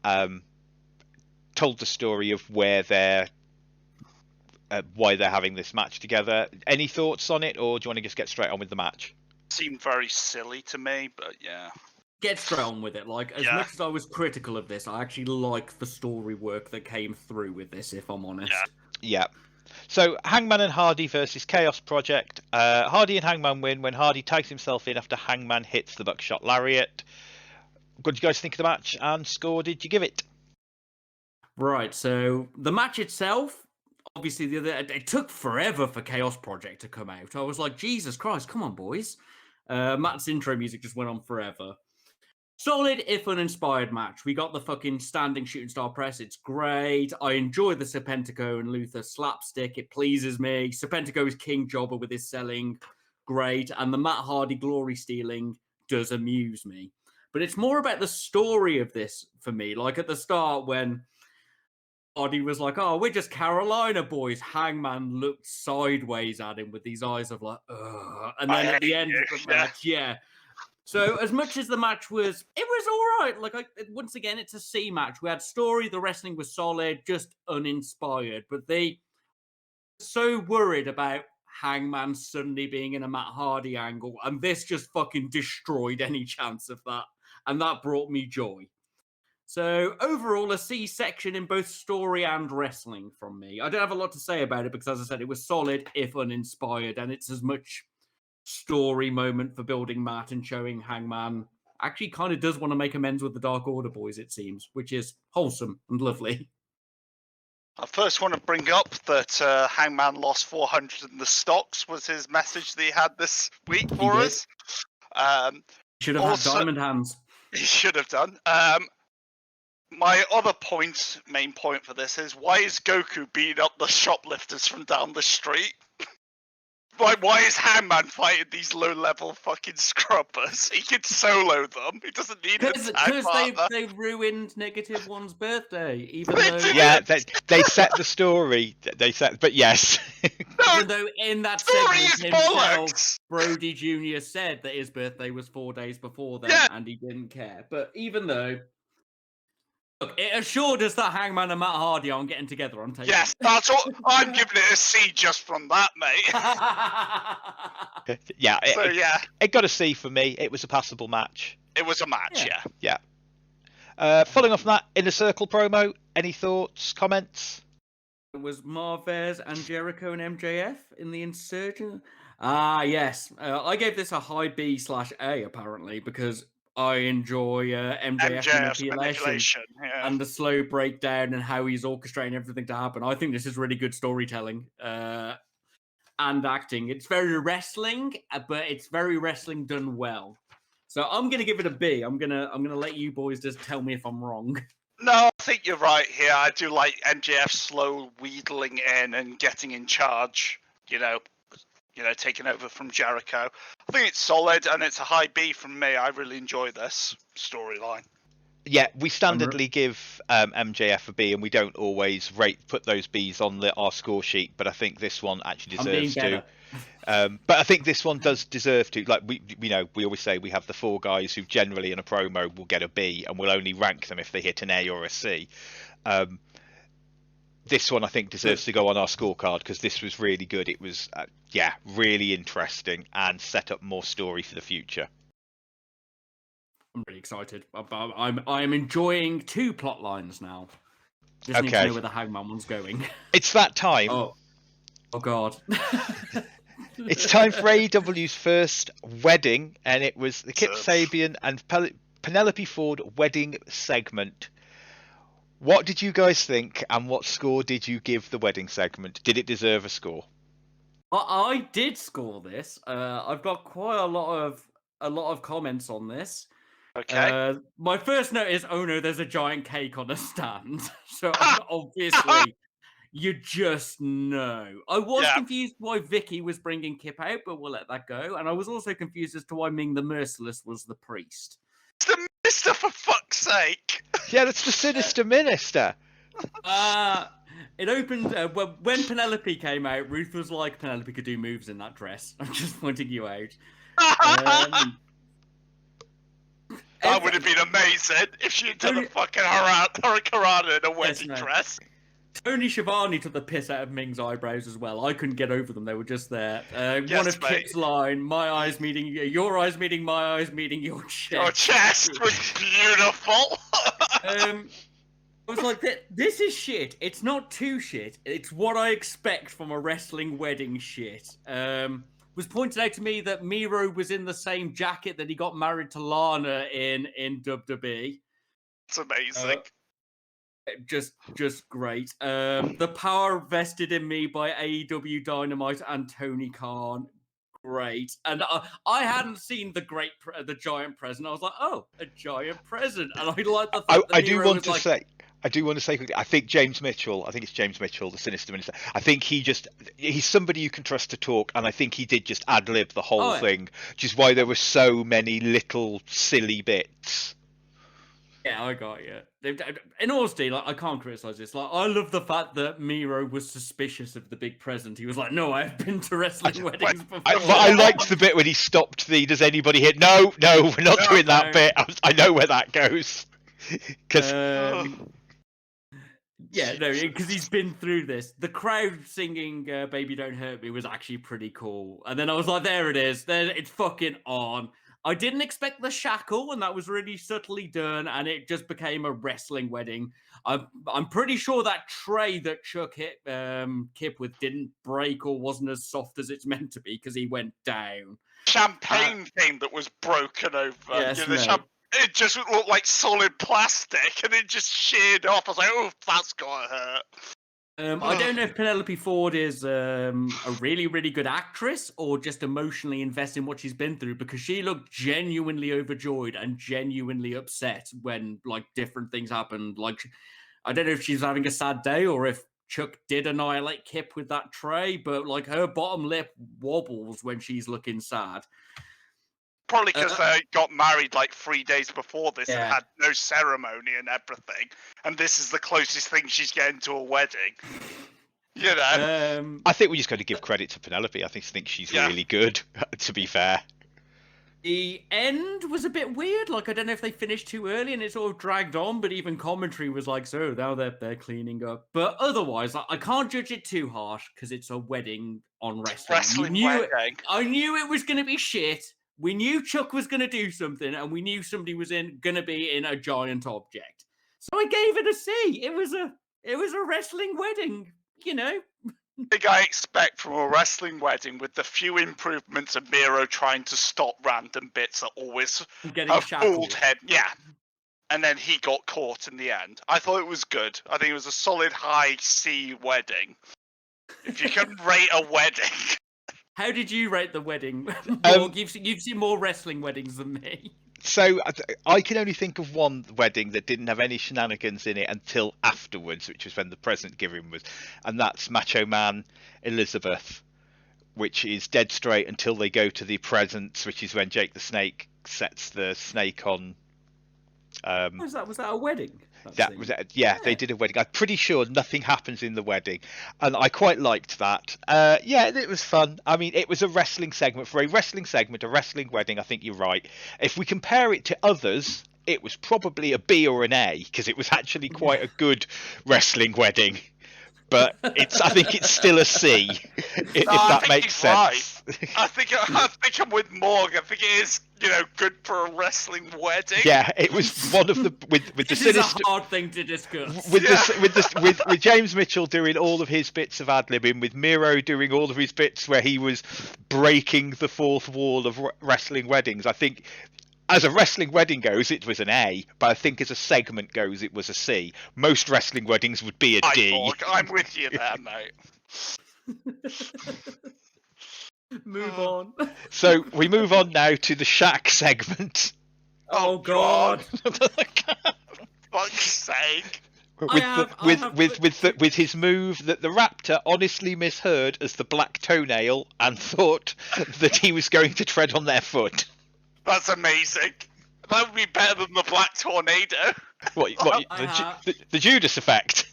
told the story of where they're why they're having this match together. Any thoughts on it, or do you want to just get straight on with the match? Seemed very silly to me, but yeah. Get straight on with it. Like, as much as I was critical of this, I actually like the story work that came through with this, if I'm honest. Yeah. So, Hangman and Hardy versus Chaos Project. Hardy and Hangman win when Hardy tags himself in after Hangman hits the buckshot lariat. What did you guys think of the match, and score did you give it? Right, so the match itself, obviously, it took forever for Chaos Project to come out. I was like, Jesus Christ, come on, boys. Matt's intro music just went on forever. Solid, if uninspired match. We got the fucking standing shooting star press. It's great. I enjoy the Serpentico and Luther slapstick. It pleases me. Serpentico is king jobber with his selling. Great. And the Matt Hardy glory stealing does amuse me. But it's more about the story of this for me. Like at the start when Hardy was like, oh, we're just Carolina boys. Hangman looked sideways at him with these eyes of like, ugh. And then at the end of the match, So as much as the match was, it was all right. Like once again, it's a C match. We had story. The wrestling was solid, just uninspired. But they were so worried about Hangman suddenly being in a Matt Hardy angle, and this just fucking destroyed any chance of that. And that brought me joy. So overall, a C section in both story and wrestling from me. I don't have a lot to say about it because, as I said, it was solid if uninspired, and it's as much story moment for building Matt and showing Hangman actually kind of does want to make amends with the Dark Order boys, it seems, which is wholesome and lovely. I first want to bring up that Hangman lost 400 in the stocks was his message that he had this week for us. Should have had diamond hands. He should have done. My other main point for this is, why is Goku beating up the shoplifters from down the street? Why is Hangman fighting these low-level fucking scrubbers? He can solo them. He doesn't need a tag partner. They ruined Negative One's birthday. Even though they set the story. But yes. Even though in that segment himself, Brody Jr. said that his birthday was 4 days before then, and he didn't care. But even though, look, it assured us that Hangman and Matt Hardy aren't getting together on tape. Yes, that's all. I'm giving it a C just from that, mate. It got a C for me. It was a passable match. It was a match, yeah. Following off from that, Inner Circle promo. Any thoughts, comments? It was Marvez and Jericho and MJF in the Insurgent. Yes. I gave this a high B/A apparently because I enjoy MJF MJF's manipulation yeah. and the slow breakdown and how he's orchestrating everything to happen. I think this is really good storytelling and acting. It's very wrestling, but it's very wrestling done well. So I'm gonna give it a B. I'm gonna let you boys just tell me if I'm wrong. No, I think you're right here. I do like MJF slow wheedling in and getting in charge. You know, taking over from Jericho. I think it's solid, and it's a high B from me. I really enjoy this storyline. Yeah, we standardly give MJF a B, and we don't always put those Bs on our score sheet. But I think this one actually deserves to. But I think this one does deserve to. Like we always say, we have the 4 guys who generally in a promo will get a B, and we'll only rank them if they hit an A or a C. This one I think deserves to go on our scorecard because this was really good. It was really interesting and set up more story for the future. I'm really excited. I'm enjoying 2 plot lines now. Just need to know where the Hangman one's going. It's that time. Oh God. It's time for AEW's first wedding, and it was the Kip Sabian and Penelope Ford wedding segment. What did you guys think, and what score did you give the wedding segment? Did it deserve a score? I did score this. I've got quite a lot of comments on this. Okay. My first note is, oh no, there's a giant cake on a stand. So obviously, you just know. I was confused why Vicky was bringing Kip out, but we'll let that go. And I was also confused as to why Ming the Merciless was the priest. It's the minister, for fuck's sake! Yeah, that's the sinister minister. It opened when Penelope came out. Ruth was like, Penelope could do moves in that dress. I'm just pointing you out. That would have been amazing if she'd done a fucking hurricane in a wedding dress. Tony Schiavone took the piss out of Ming's eyebrows as well. I couldn't get over them. They were just there. One of Kip's line, my eyes meeting your eyes meeting my eyes meeting your chest. Your chest was beautiful. I was like, this is shit. It's not too shit. It's what I expect from a wrestling wedding shit. Was pointed out to me that Miro was in the same jacket that he got married to Lana in WWE. It's amazing. Just great. The power vested in me by AEW Dynamite and Tony Khan. Great. And I hadn't seen the giant present. I was like, oh, a giant present. And I like the fact that I do want to say quickly, I think James Mitchell, the Sinister Minister, I think he's somebody you can trust to talk, and I think he did just ad-lib the whole thing, which is why there were so many little silly bits. Yeah, I got you. In honesty, I can't criticize this. I love the fact that Miro was suspicious of the big present. He was like, "No, I've been to wrestling weddings before." I liked the bit when he stopped the. Does anybody hit? No, we're not doing that bit. I know where that goes. Because because he's been through this. The crowd singing "Baby Don't Hurt Me" was actually pretty cool. And then I was like, "There it is. It's fucking on." I didn't expect the shackle, and that was really subtly done, and it just became a wrestling wedding. I'm pretty sure that tray that Chuck hit Kip with didn't break or wasn't as soft as it's meant to be because he went down. Champagne thing that was broken over. Yes, it just looked like solid plastic, and it just sheared off. I was like, oh, that's gotta hurt. I don't know if Penelope Ford is a really, really good actress or just emotionally invested in what she's been through, because she looked genuinely overjoyed and genuinely upset when different things happened. I don't know if she's having a sad day or if Chuck did annihilate Kip with that tray, but her bottom lip wobbles when she's looking sad. Probably because they got married 3 days before this and had no ceremony and everything. And this is the closest thing she's getting to a wedding. You know? I think we just got to give credit to Penelope. I think she's really good, to be fair. The end was a bit weird. I don't know if they finished too early and it sort of dragged on, but even commentary was so now they're cleaning up. But otherwise, I can't judge it too harsh because it's a wedding on wrestling. I knew it was going to be shit. We knew Chuck was going to do something, and we knew somebody was going to be in a giant object. So I gave it a C. It was a wrestling wedding, Thing I expect from a wrestling wedding, with the few improvements of Miro trying to stop random bits that always Getting have shackled. fooled head. Yeah. And then he got caught in the end. I thought it was good. I think it was a solid high C wedding. If you can rate a wedding. How did you rate the wedding? Morg, you've seen more wrestling weddings than me. So I can only think of one wedding that didn't have any shenanigans in it until afterwards, which was when the present giving was, and that's Macho Man Elizabeth, which is dead straight until they go to the presents, which is when Jake the Snake sets the snake on. Was that a wedding? They did a wedding. I'm pretty sure nothing happens in the wedding, and I quite liked that. Yeah, it was fun. I mean, it was a wrestling segment. For a wrestling segment, a wrestling wedding, I think you're right. If we compare it to others, it was probably a B or an A, because it was actually quite a good wrestling wedding. But I think it's still a C, if that makes sense. Right. I think I'm with Morg. I think it is, good for a wrestling wedding. Yeah, it was one of the with the this sinister. Is a hard thing to discuss. With James Mitchell doing all of his bits of ad-libbing, with Miro doing all of his bits where he was breaking the fourth wall of wrestling weddings. I think, as a wrestling wedding goes, it was an A, but I think as a segment goes, it was a C. Most wrestling weddings would be a D. Morg, I'm with you there, mate. Move on. So we move on now to the Shaq segment. Oh God! Fuck's sake! With his move that the Raptor honestly misheard as the black toenail and thought that he was going to tread on their foot. That's amazing. That would be better than the black tornado. The Judas effect?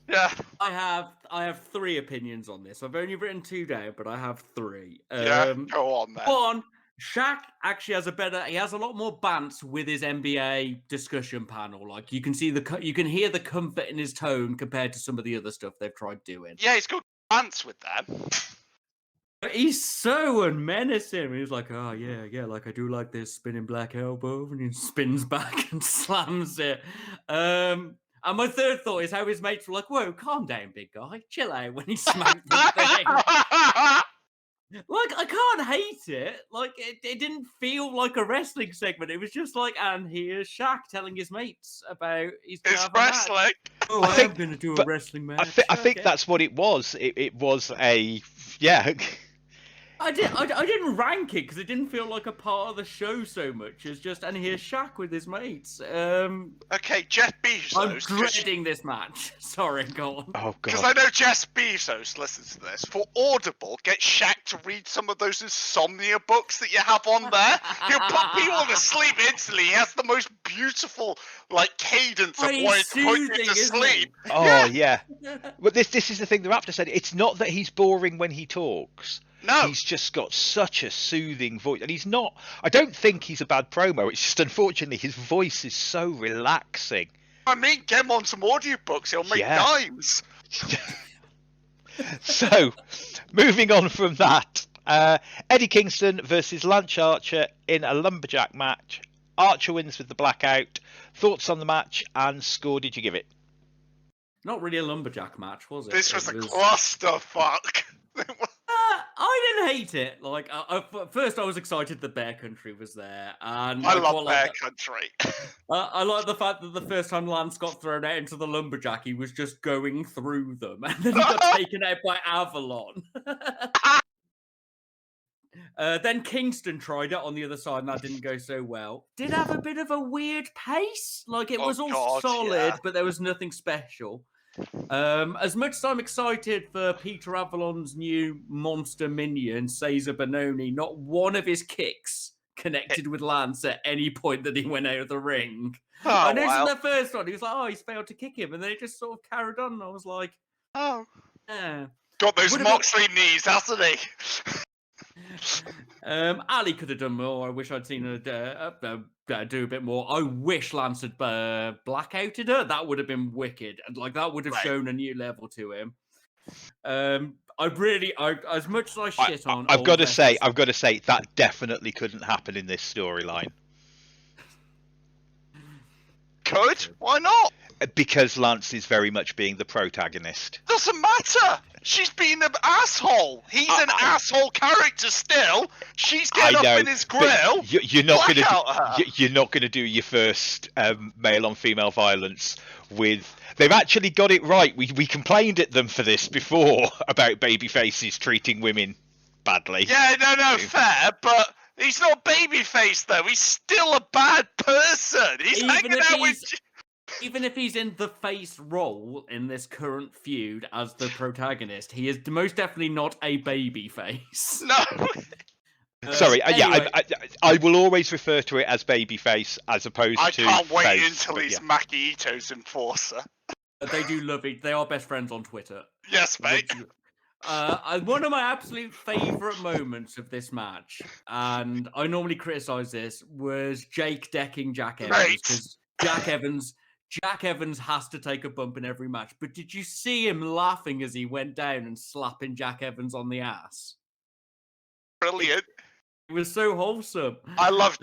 Yeah. I have 3 opinions on this. I've only written 2 down, but I have 3. Go on, then. One, Shaq actually has he has a lot more bants with his NBA discussion panel. Like, you can hear the comfort in his tone compared to some of the other stuff they've tried doing. Yeah, he's got bants with them. But he's so unmenacing. He's like, oh yeah, like I do like this spinning black elbow, and he spins back and slams it. And my third thought is how his mates were like, whoa, calm down, big guy. Chill out when he smacked the thing. Like, I can't hate it. Like, it didn't feel like a wrestling segment. It was just like, and here's Shaq telling his mates about his wrestling. Oh, I'm going to do a wrestling match. I think that's what it was. It was a... Yeah... I didn't rank it because it didn't feel like a part of the show so much as just, and here's Shaq with his mates. Okay, Jeff Bezos. I'm dreading this match. Sorry, go on. Oh, God. Because I know Jeff Bezos listens to this. For Audible, get Shaq to read some of those insomnia books that you have on there. He'll put people to sleep instantly. He has the most beautiful, cadence of wanting to put you to sleep. Oh, yeah. But this is the thing the Raptor said. It's not that he's boring when he talks. No. He's just got such a soothing voice. And he's not... I don't think he's a bad promo. It's just, unfortunately, his voice is so relaxing. I mean, get him on some audiobooks. He'll make dimes. So, moving on from that. Eddie Kingston versus Lance Archer in a lumberjack match. Archer wins with the blackout. Thoughts on the match and score did you give it? Not really a lumberjack match, was it? This was a clusterfuck. I didn't hate it. Like, first I was excited that Bear Country was there, and I love Bear Country. I like the fact that the first time Lance got thrown out into the lumberjack, he was just going through them, and then he got taken out by Avalon. Then Kingston tried it on the other side, and that didn't go so well. Did have a bit of a weird pace. Like, it was all solid, but there was nothing special. As much as I'm excited for Peter Avalon's new monster minion, Cesar Bononi, not one of his kicks connected with Lance at any point that he went out of the ring. I noticed in the first one, he was like, he's failed to kick him, and then it just sort of carried on, and I was like, yeah. Got those Moxley knees, hasn't he? Ali could have done more. I wish I'd seen her do a bit more. I wish Lance had blackouted her. That would have been wicked, and that would have shown a new level to him. As much as I shit on, I've got to say that definitely couldn't happen in this storyline. Could? Why not? Because Lance is very much being the protagonist. Doesn't matter. She's being an asshole. He's an asshole character still. She's getting up in his grill. You're not gonna do your first male on female violence with. They've actually got it right. We complained at them for this before about baby faces treating women badly. Yeah, no, fair, but he's not babyface though. He's still a bad person. He's hanging out with. Even if he's in the face role in this current feud as the protagonist, he is most definitely not a baby face. No. Sorry, anyway. I will always refer to it as babyface as opposed to. I can't wait face, until he's Maki Ito's enforcer. They do love it. They are best friends on Twitter. Yes, mate. One of my absolute favourite moments of this match, and I normally criticise this, was Jake decking Jack Evans, because Jack Evans has to take a bump in every match. But did you see him laughing as he went down and slapping Jack Evans on the ass? Brilliant. It was so wholesome. I love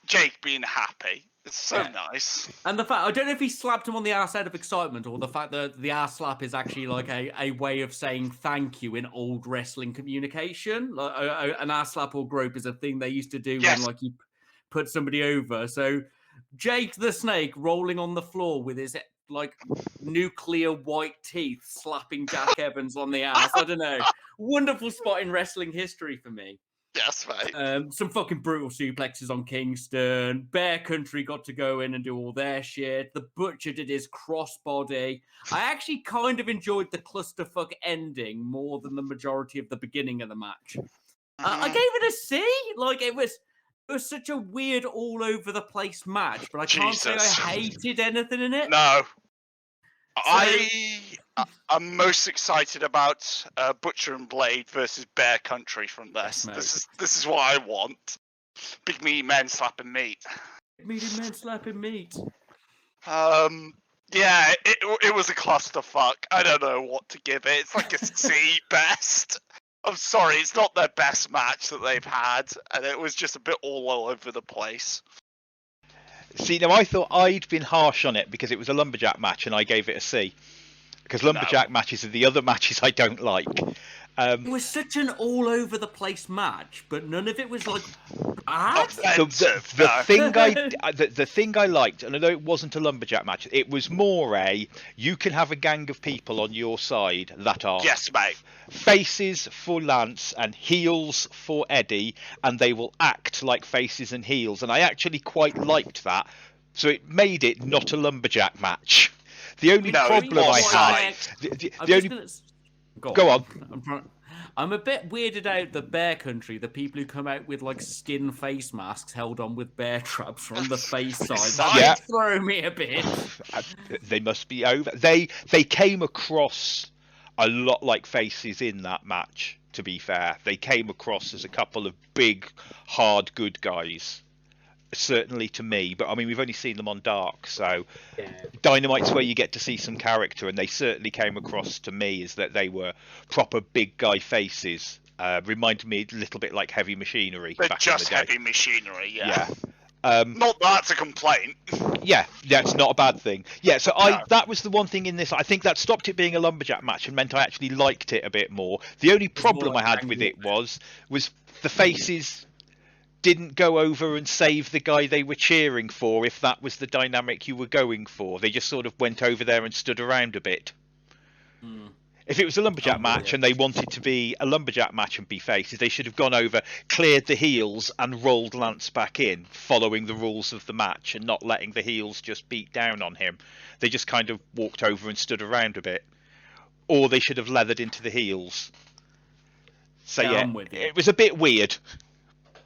Jake being happy. It's so nice. And the fact, I don't know if he slapped him on the ass out of excitement, or the fact that the ass slap is actually like a way of saying thank you in old wrestling communication. Like an ass slap or grope is a thing they used to do when like you put somebody over. So Jake the Snake rolling on the floor with his like nuclear white teeth slapping Jack Evans on the ass. I don't know. Wonderful spot in wrestling history for me. Yes, mate. Some fucking brutal suplexes on Kingston. Bear Country got to go in and do all their shit. The Butcher did his crossbody. I actually kind of enjoyed the clusterfuck ending more than the majority of the beginning of the match. I gave it a C. Like it was such a weird all over the place match, but I can't say I hated anything in it. No. I'm most excited about Butcher and Blade versus Bear Country from this. This is what I want. Big meaty men slapping meat. Meaty men slapping meat. Yeah, it was a clusterfuck. I don't know what to give it. It's like a C best. I'm sorry, it's not their best match that they've had, and it was just a bit all over the place. See, now I thought I'd been harsh on it because it was a lumberjack match, and I gave it a C. Because lumberjack matches are the other matches I don't like. It was such an all over the place match, but none of it was like bad. The thing I liked, and although it wasn't a lumberjack match, it was more you can have a gang of people on your side that are faces for Lance and heels for Eddie, and they will act like faces and heels, and I actually quite liked that. So it made it not a lumberjack match. The only problem I had, the only. Go on. I'm a bit weirded out the Bear Country, the people who come out with like skin face masks held on with bear traps from the face side. That throw me a bit. They must be over. They came across a lot like faces in that match. To be fair, they came across as a couple of big, hard good guys. Certainly to me, but I mean we've only seen them on Dark, so Dynamite's where you get to see some character, and they certainly came across to me as that they were proper big guy faces. Reminded me a little bit like Heavy Machinery. They're back just in the day. Heavy Machinery, yeah. Not that's a complaint. Yeah, it's not a bad thing. Yeah, so that was the one thing in this. I think that stopped it being a lumberjack match and meant I actually liked it a bit more. The only problem I had with it was the faces didn't go over and save the guy they were cheering for if that was the dynamic you were going for. They just sort of went over there and stood around a bit. If it was a lumberjack match and they wanted to be a lumberjack match and be faces, they should have gone over, cleared the heels and rolled Lance back in, following the rules of the match and not letting the heels just beat down on him. They just kind of walked over and stood around a bit. Or they should have leathered into the heels. So it was a bit weird.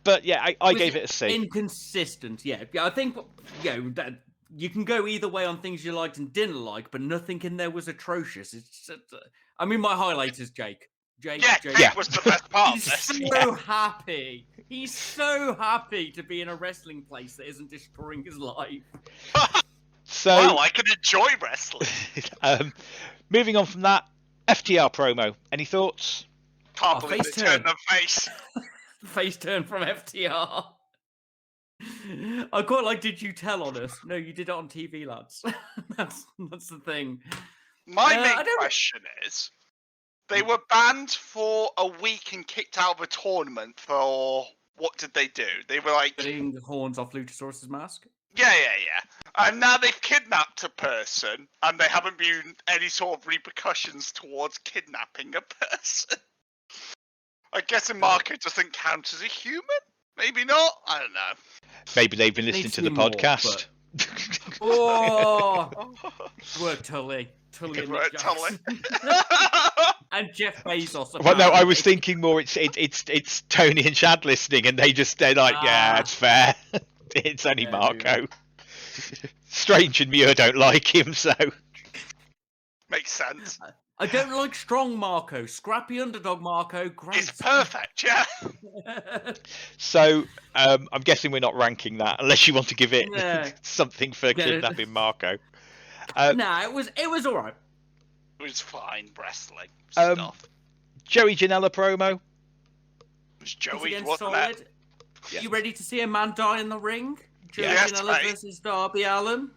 But yeah, I gave it a C. Inconsistent, yeah. I think that you can go either way on things you liked and didn't like, but nothing in there was atrocious. It's I mean, my highlight is Jake. Jake was the best part. He's so happy. He's so happy to be in a wrestling place that isn't destroying his life. So, wow, I can enjoy wrestling. Moving on from that, FTR promo. Any thoughts? Can't believe they turned the face. Face turn from FTR. I quite like, did you tell on us? No, you did it on TV, lads. That's the thing. My main question is, They were banned for a week and kicked out of a tournament for what did they do? They were like Cutting the horns off Luchasaurus's mask. yeah. And now they've kidnapped a person, and they haven't been any sort of repercussions towards kidnapping a person. I guess a Marco doesn't count as a human. Maybe not. I don't know. Maybe they've been listening Needs to to the be more, podcast. Oh, work Tully. Tully Good and work, Nick Tully. Jackson. And Jeff Bezos. Well, no, I was apparently. thinking more. It's Tony and Chad listening, and they're like, yeah, it's fair. It's only Yeah, Marco. Strange and Muir don't like him, so Makes sense. I don't like strong Marco. Scrappy underdog Marco. Great. It's perfect, yeah. so I'm guessing we're not ranking that unless you want to give it No. something for Yeah. kidnapping Marco. Nah, it was all right. It was fine wrestling Um, stuff. Joey Janela promo. It was Once Joey, again, wasn't solid. it? Yeah. You ready to see a man die in the ring? Joe Yes, Janela mate. versus Darby Allin.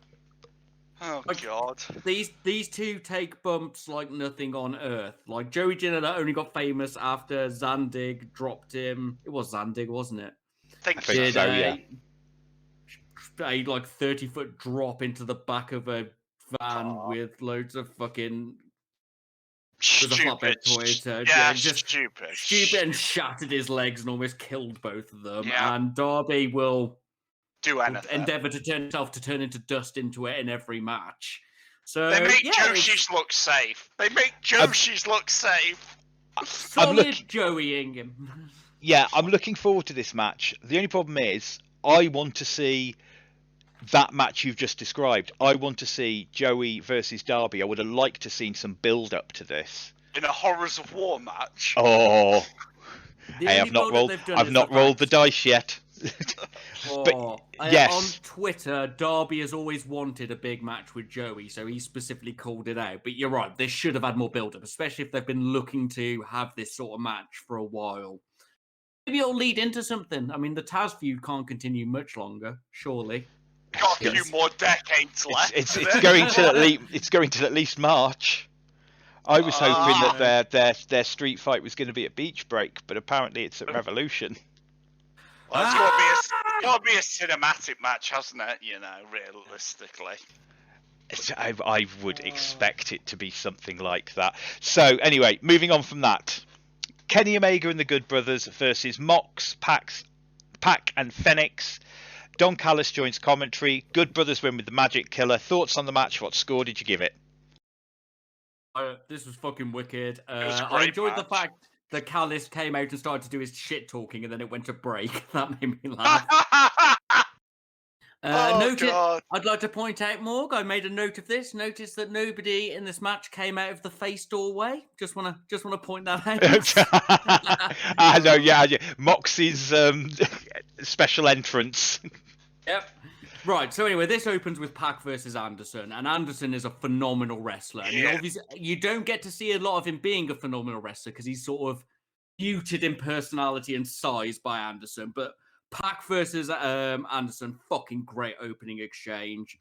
Oh Like- god. These two take bumps like nothing on earth. Like Joey Janela only got famous after Zandig dropped him. It was Zandig, wasn't it? Think I think so. so, yeah. A like 30-foot drop into the back of a van Aw. with loads of fucking with a flatbed Stupid. toy. Yeah, Just stupid. stupid and shattered his legs and almost killed both of them. Yeah. And Darby will Do anything. endeavor to turn into dust into it in every match. So They make yeah, Joshi's look safe. They make Joshi's look safe. solid looking- Joeying him. Yeah, I'm looking forward to this match. The only problem is, I want to see that match you've just described. I want to see Joey versus Darby. I would have liked to seen some build up to this. In a Horrors of War match. Oh, The hey, only I've not build-up rolled. they've done I've is not the rolled the fact- dice yet. yes. yes. On Twitter, Darby has always wanted a big match with Joey, so he specifically called it out. But you're right, they should have had more build-up, especially if they've been looking to have this sort of match for a while. Maybe it'll lead into something. I mean, the Taz feud can't continue much longer, surely. Got a few Yes. more decades left. It's going to at least March. I was hoping that their street fight was going to be at Beach Break, but apparently it's at Revolution. Well, it's got to be a cinematic match, hasn't it? You know, realistically. I would expect it to be something like that. So anyway, moving on from that, Kenny Omega and the Good Brothers versus Mox, Pac and Phoenix. Don Callis joins commentary. Good Brothers win with the Magic Killer. Thoughts on the match? What score did you give it? This was fucking wicked. was a I great enjoyed the match. fact that Callis came out and started to do his shit talking, and then it went to break. That made me laugh. Oh, Noted, God. I'd like to point out, Morg, I made a note of this. Notice that nobody in this match came out of the face doorway. Just wanna point that out. No, yeah. Moxie's special entrance. Yep. Right, so anyway, this opens with Pac versus Anderson, and Anderson is a phenomenal wrestler. And Yeah. obviously, you don't get to see a lot of him being a phenomenal wrestler because he's sort of muted in personality and size by Anderson. But Pac versus Anderson, fucking great opening exchange.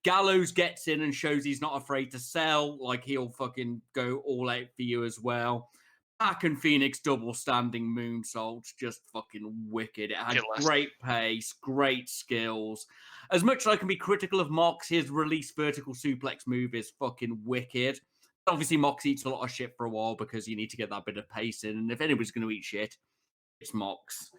Gallows gets in and shows he's not afraid to sell, like he'll fucking go all out for you as well. Pac and Phoenix double standing moonsaults, just fucking wicked. It had Ridiculous. great pace, great skills. As much as I can be critical of Mox, his release vertical suplex move is fucking wicked. Obviously, Mox eats a lot of shit for a while because you need to get that bit of pace in. And if anybody's going to eat shit, it's Mox.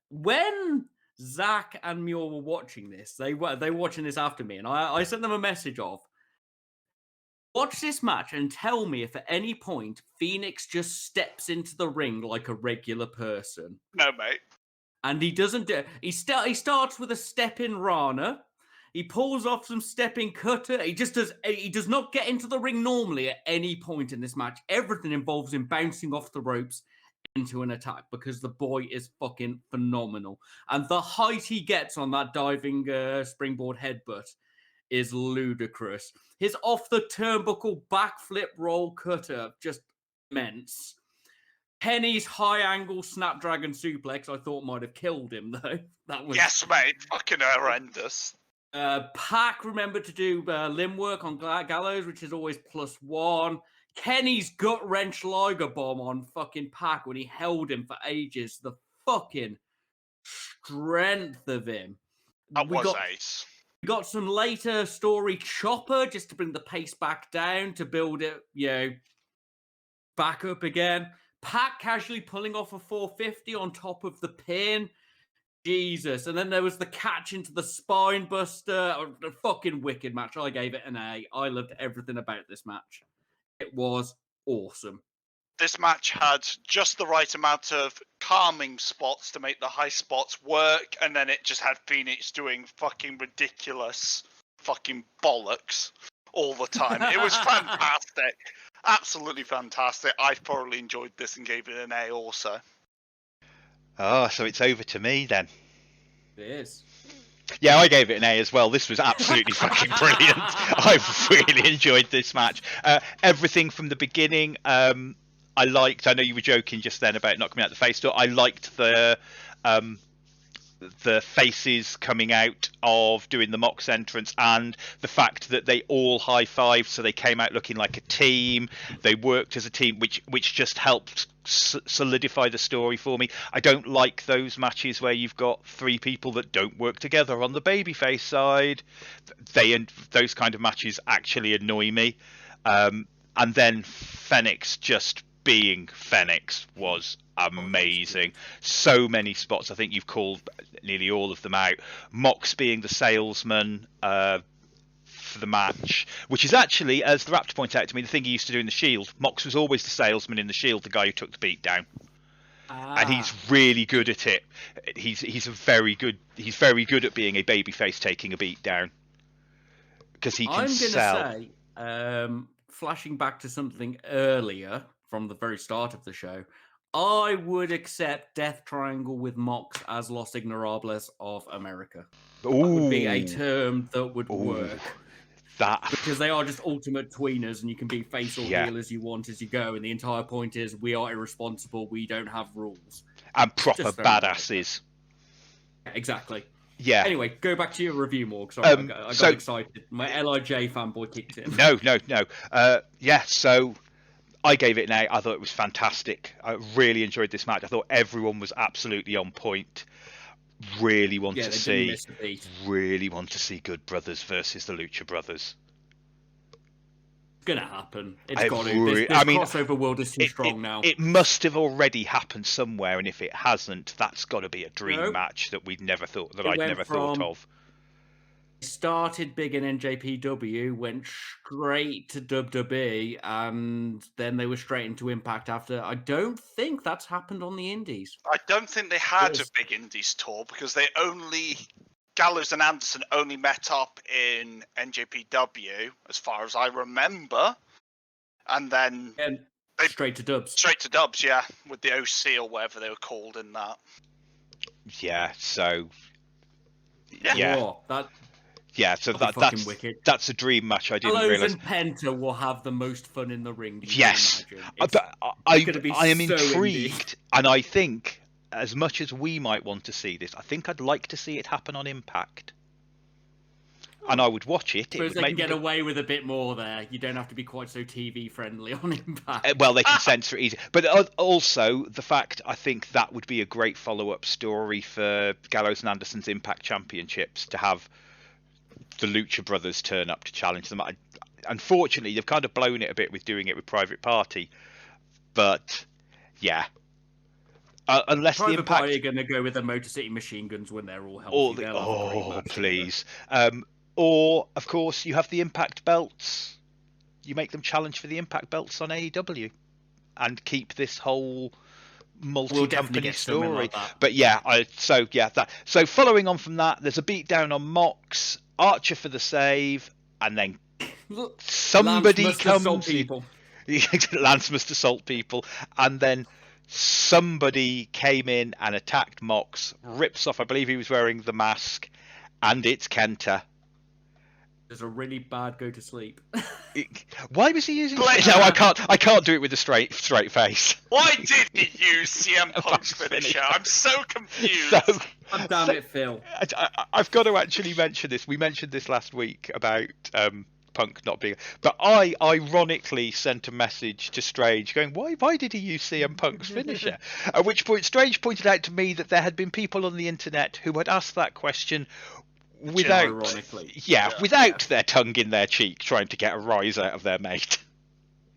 When Zach and Muir were watching this, they were watching this after me, and I sent them a message of, watch this match and tell me if at any point Phoenix just steps into the ring like a regular person. No, mate. And he doesn't do. He starts with a step in Rana. He pulls off some stepping cutter. He does not get into the ring normally at any point in this match. Everything involves him bouncing off the ropes into an attack because the boy is fucking phenomenal. And the height he gets on that diving springboard headbutt is ludicrous. His off the turnbuckle backflip roll cutter, just immense. Penny's high angle snapdragon suplex, I thought might have killed him though. That was Yes, mate. Fucking horrendous. Pac remembered to do limb work on Gallows, which is always +1. Kenny's gut wrench Liger bomb on fucking Pac when he held him for ages. The fucking strength of him. That was ace. We got some later story chopper just to bring the pace back down to build it, back up again. Pac casually pulling off a 450 on top of the pin. Jesus. And then there was the catch into the spine buster. A fucking wicked match. I gave it an A. I loved everything about this match. It was awesome. This match had just the right amount of calming spots to make the high spots work, and then it just had Phoenix doing fucking ridiculous fucking bollocks all the time. It was fantastic. Absolutely fantastic. I thoroughly enjoyed this and gave it an A also. Oh, so it's over to me then. It is. Yeah, I gave it an A as well. This was absolutely fucking brilliant. I really enjoyed this match. Everything from the beginning, I liked. I know you were joking just then about not coming out the face door. I liked the faces coming out of doing the Mox entrance, and the fact that they all high-fived, so they came out looking like a team. They worked as a team, which just helped solidify the story for me. I don't like those matches where you've got three people that don't work together on the babyface side. Those kind of matches actually annoy me. And then Fenix just being Fenix was amazing. So many spots. I think you've called nearly all of them out. Mox being the salesman for the match, which is actually, as the Raptor pointed out to me, the thing he used to do in the Shield. Mox was always the salesman in the Shield, the guy who took the beat down. And he's really good at it. He's very good at being a babyface taking a beat down, because he can sell. I'm gonna say, flashing back to something earlier from the very start of the show, I would accept Death Triangle with Mox as Los Ignorables of America. That would be a term that would work. Because they are just ultimate tweeners, and you can be face or heel as you want as you go, and the entire point is we are irresponsible, we don't have rules. And proper badasses. Exactly. Yeah. Anyway, go back to your review, Morg. Sorry, I got excited. My LIJ fanboy kicked in. No. So I gave it an A. I thought it was fantastic. I really enjoyed this match. I thought everyone was absolutely on point. Really want to see Good Brothers versus the Lucha Brothers. It's gonna happen. It's got to. This crossover world is too strong now. It must have already happened somewhere, and if it hasn't, that's got to be a dream match that I'd never thought of. Started big in NJPW, went straight to WWE, and then they were straight into Impact after. I don't think that's happened on the Indies. I don't think they had a big Indies tour, because Gallows and Anderson only met up in NJPW, as far as I remember, and then straight to Dubs. Straight to Dubs, yeah, with the OC or whatever they were called in that. Yeah, so so that's a dream match. I didn't realize. Gallows and Penta will have the most fun in the ring. Yes, I am intrigued, and I think, as much as we might want to see this, I think I'd like to see it happen on Impact. And I would watch it. Suppose they can get away with a bit more there. You don't have to be quite so TV friendly on Impact. Well, they can censor it easy. But also, the fact, I think that would be a great follow-up story for Gallows and Anderson's Impact Championships, to have the Lucha Brothers turn up to challenge them. Unfortunately, they've kind of blown it a bit with doing it with Private Party. But, yeah. Unless Private the Impact... Party are going to go with the Motor City Machine Guns when they're all healthy. Please. Or, of course, you have the Impact belts. You make them challenge for the Impact belts on AEW, and keep this whole multi-company story. Like but so following on from that, there's a beatdown on Mox, Archer for the save, and then somebody comes. Lance must assault people, and then somebody came in and attacked Mox, rips off, I believe he was wearing the mask, and it's Kenta. There's a really bad go to sleep. Why was he using? No, I can't do it with a straight face. Why did he use CM Punk's finisher? I'm so confused. Damn it, Phil. I've got to actually mention this. We mentioned this last week about Punk not being. But I ironically sent a message to Strange going, why did he use CM Punk's finisher? At which point Strange pointed out to me that there had been people on the internet who had asked that question without, ironically. without their tongue in their cheek, trying to get a rise out of their mate.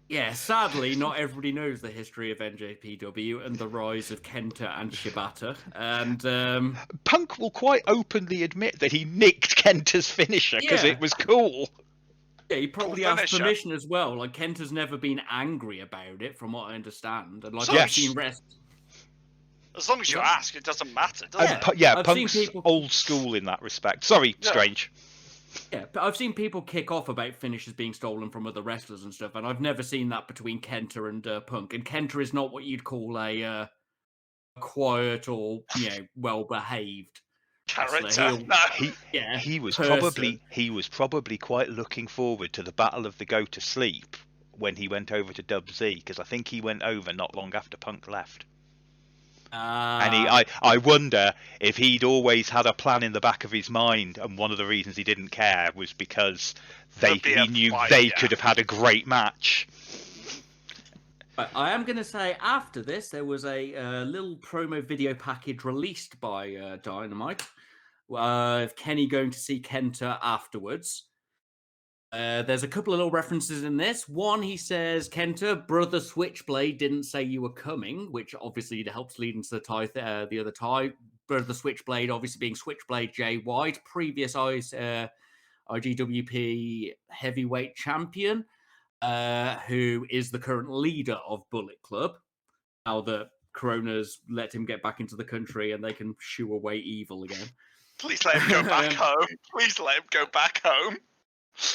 Yeah, sadly, not everybody knows the history of NJPW and the rise of Kenta and Shibata. And Punk will quite openly admit that he nicked Kenta's finisher because it was cool. Yeah, he probably asked permission as well. Like, Kenta's never been angry about it, from what I understand. And like, I've seen as long as you ask, it doesn't matter, does it? Punk's old school in that respect. Sorry, Strange. Yeah, but I've seen people kick off about finishes being stolen from other wrestlers and stuff, and I've never seen that between Kenta and Punk. And Kenta is not what you'd call a quiet or well-behaved character. He was probably quite looking forward to the Battle of the Go to Sleep when he went over to Dub Z, because I think he went over not long after Punk left. And I wonder if he'd always had a plan in the back of his mind, and one of the reasons he didn't care was because he knew they could have had a great match. I am going to say, after this, there was a little promo video package released by Dynamite of Kenny going to see Kenta afterwards. There's a couple of little references in this. One, he says, Kenta, Brother Switchblade didn't say you were coming, which obviously helps lead into the other tie. Brother Switchblade, obviously being Switchblade Jay White, previous IGWP heavyweight champion, who is the current leader of Bullet Club. Now that Corona's let him get back into the country and they can shoo away evil again. Please let him go back home. Please let him go back home.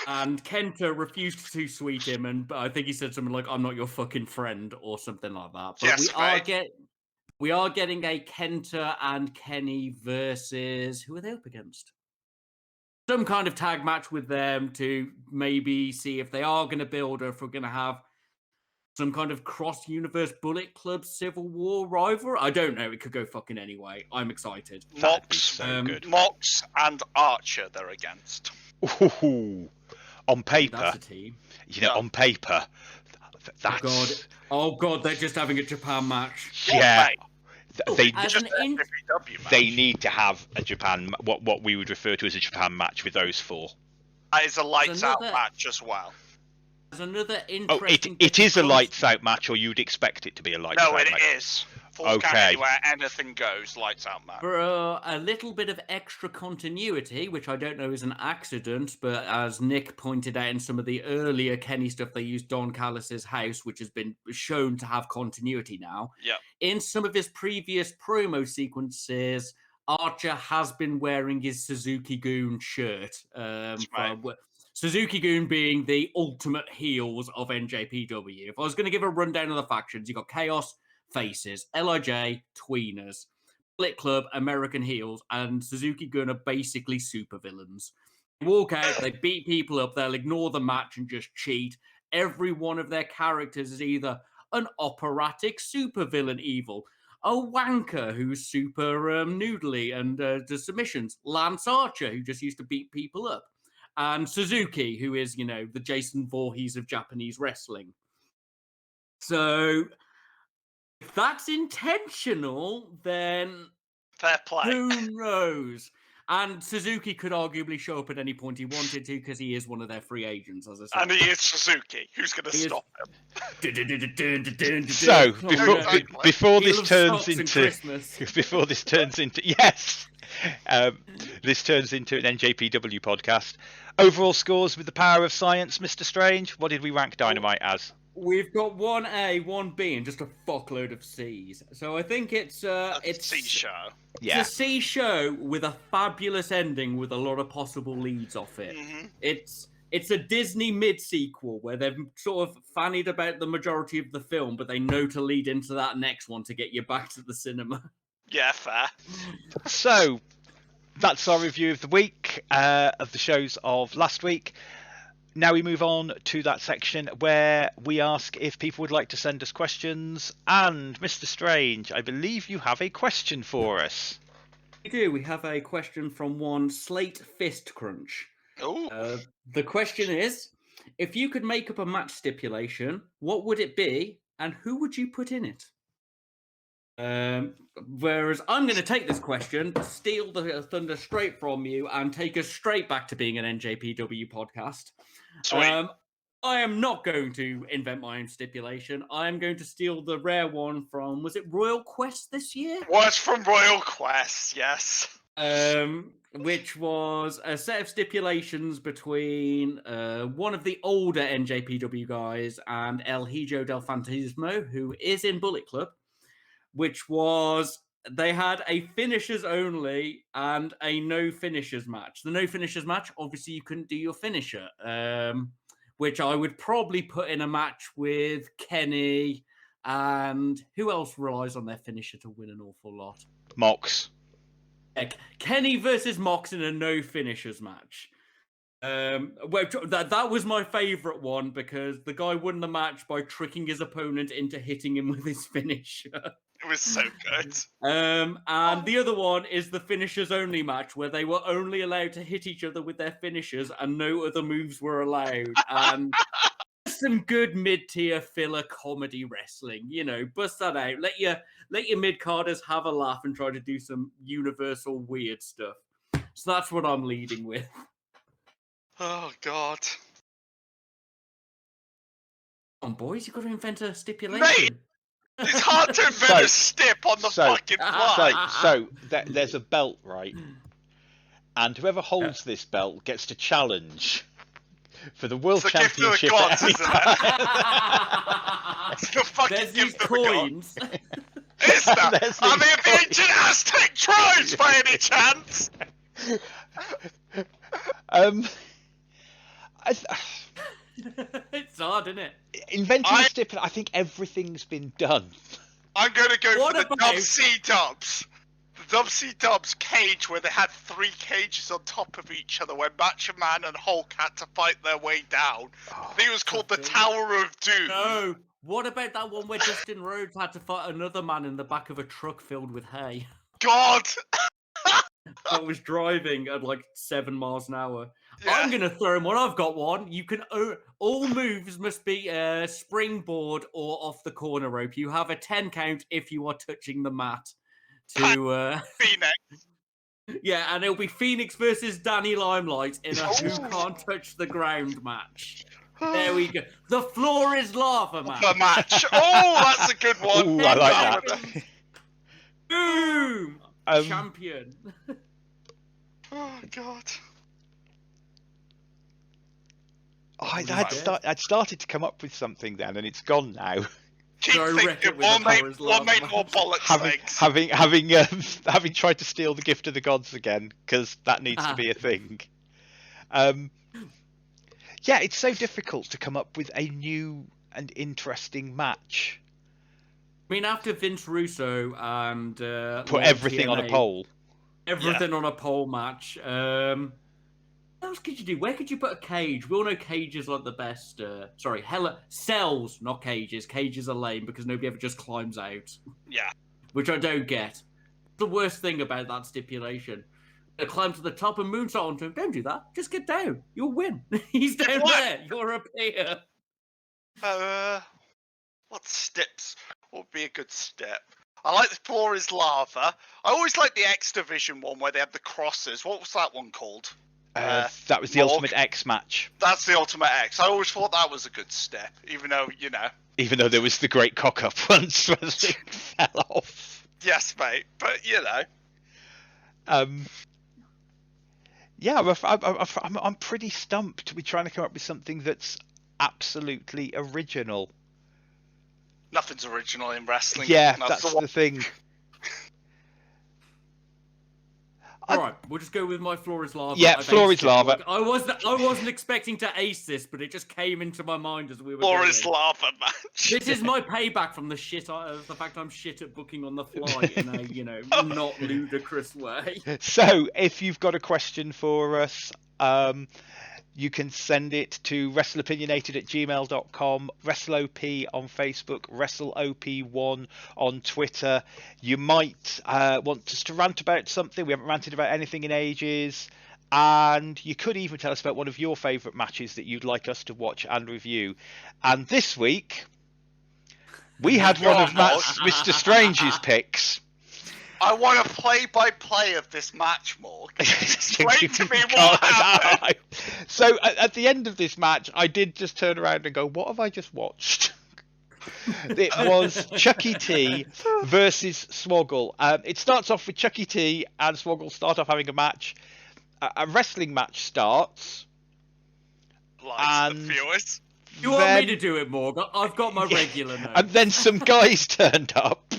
And Kenta refused to sweet him, and I think he said something like, "I'm not your fucking friend," or something like that. But we are getting a Kenta and Kenny versus, who are they up against? Some kind of tag match with them to maybe see if they are going to build, or if we're going to have some kind of cross-universe Bullet Club Civil War rival. I don't know. It could go fucking anyway. I'm excited. Mox and Archer they're against. Ooh, on paper, that's a team. On paper, that's... Oh god, they're just having a Japan match. Yeah, they need to have a Japan, what we would refer to as a Japan match with those four. That is a lights out match as well. There's another interesting. It is a lights out match, or you'd expect it to be a lights out match. No, it is. Okay. Where anything goes, lights out match. For a little bit of extra continuity, which I don't know is an accident, but as Nick pointed out in some of the earlier Kenny stuff, they used Don Callis's house, which has been shown to have continuity now. Yeah. In some of his previous promo sequences, Archer has been wearing his Suzuki Goon shirt. Suzuki Goon being the ultimate heels of NJPW. If I was going to give a rundown of the factions, you got Chaos, Faces, LIJ, Tweeners, Bullet Club, American Heels, and Suzuki Gun are basically supervillains. They walk out, they beat people up, they'll ignore the match and just cheat. Every one of their characters is either an operatic supervillain evil, a wanker who's super noodly and does submissions, Lance Archer, who just used to beat people up, and Suzuki, who is, the Jason Voorhees of Japanese wrestling. So... if that's intentional, then fair play. Who knows? And Suzuki could arguably show up at any point he wanted to, because he is one of their free agents, as I said. And he is Suzuki. Who's going to stop him? So before this turns into an NJPW podcast. Overall scores with the power of science, Mr. Strange. What did we rank Dynamite as? We've got 1A, 1B, and just a fuckload of C's. So I think it's a C show. Yeah. It's a C show with a fabulous ending with a lot of possible leads off it. Mm-hmm. It's a Disney mid-sequel where they've sort of fannied about the majority of the film, but they know to lead into that next one to get you back to the cinema. Yeah, fair. So that's our review of the week, of the shows of last week. Now we move on to that section where we ask if people would like to send us questions. And Mr. Strange, I believe you have a question for us. We do. We have a question from one Slate Fist Crunch. Oh, The question is, if you could make up a match stipulation, what would it be, and who would you put in it? Whereas I'm going to take this question, steal the thunder straight from you, and take us straight back to being an NJPW podcast. sweet. I am not going to invent my own stipulation. I am going to steal the rare one from, was it Royal Quest this year? Was from Royal Quest, yes. Which was a set of stipulations between one of the older NJPW guys and El Hijo del Fantasmo, who is in Bullet Club, which was they had a finishers only and a no finishers match. The no finishers match, obviously, you couldn't do your finisher, which I would probably put in a match with Kenny. And who else relies on their finisher to win an awful lot? Mox. Kenny versus Mox in a no finishers match. That was my favourite one because the guy won the match by tricking his opponent into hitting him with his finisher. It was so good. And the other one is the finishers only match where they were only allowed to hit each other with their finishers and no other moves were allowed. And some good mid-tier filler comedy wrestling, bust that out. Let your mid-carders have a laugh and try to do some universal weird stuff. So that's what I'm leading with. Oh, God. Come on, boys, you've got to invent a stipulation. Mate! It's hard to invent a stip on the fucking fly. So there's a belt, right? And whoever holds this belt gets to challenge for the World It's the gift of the Championship. gods, isn't it? It's the fucking There's these gift of the gods. coins. Is that? There's Are they these of the ancient Aztec tribes by any chance? It's hard, isn't it? Inventing a stipulation, I think everything's been done. I'm going to go What for the about- Dub-C-Dubs. The Dub-C-Dubs cage where they had 3 cages on top of each other where Macho Man and Hulk had to fight their way down. I think it was called the Tower of Doom. No. What about that one where Dustin Rhodes had to fight another man in the back of a truck filled with hay? God! That was driving at like 7 miles an hour. Yeah. I'm going to throw him one. I've got one. You can all moves must be springboard or off the corner rope. You have a 10 count if you are touching the mat. Phoenix. Yeah, and it'll be Phoenix versus Danny Limelight in a who can't touch the ground match. There we go. The floor is lava match. The match. Oh, that's a good one. Ooh, I like that. Boom! Champion. Oh, God. I'd started to come up with something then, and it's gone now. Keep Go wreck thinking, it with a Power's one made lava more match. bollocks things. having tried to steal the gift of the gods again, because that needs to be a thing. Yeah, it's so difficult to come up with a new and interesting match. I mean, after Vince Russo and Put everything on a poll. Everything on a pole match. What else could you do? Where could you put a cage? We all know cages are like the best. Cells, not cages. Cages are lame because nobody ever just climbs out. Yeah. Which I don't get. The worst thing about that stipulation. They climb to the top and moonsault onto him. Don't do that. Just get down. You'll win. He's down there. You're up here. What steps would be a good step? I like the floor is lava. I always like the X Division one where they had the crosses. What was that one called? That was the Morg. Ultimate X match. That's the Ultimate X. I always thought that was a good step, even though, Even though there was the great cock up once when it fell off. Yes, mate, but Yeah, I'm pretty stumped. We're trying to come up with something that's absolutely original. Nothing's original in wrestling. Yeah, that's the thing. All right, we'll just go with my floor is lava. Yeah, floor is lava. I wasn't expecting to ace this, but it just came into my mind as we were. Floor going. is lava match. This is my payback from the fact I'm shit at booking on the fly in a not ludicrous way. So, if you've got a question for us, you can send it to wrestleopinionated@gmail.com, WrestleOP on Facebook, WrestleOP1 on Twitter. You might want us to rant about something. We haven't ranted about anything in ages. And you could even tell us about one of your favourite matches that you'd like us to watch and review. And this week, we had one of Mr. Strange's picks. I want a play-by-play of this match, Morg. Explain to me what happened. So at the end of this match, I did just turn around and go, what have I just watched? It was Chucky T versus Swoggle. It starts off with Chucky T and Swoggle start off having a match. A wrestling match starts. Lies to the viewers. You want me to do it, Morg? I've got my regular notes. And then some guys turned up.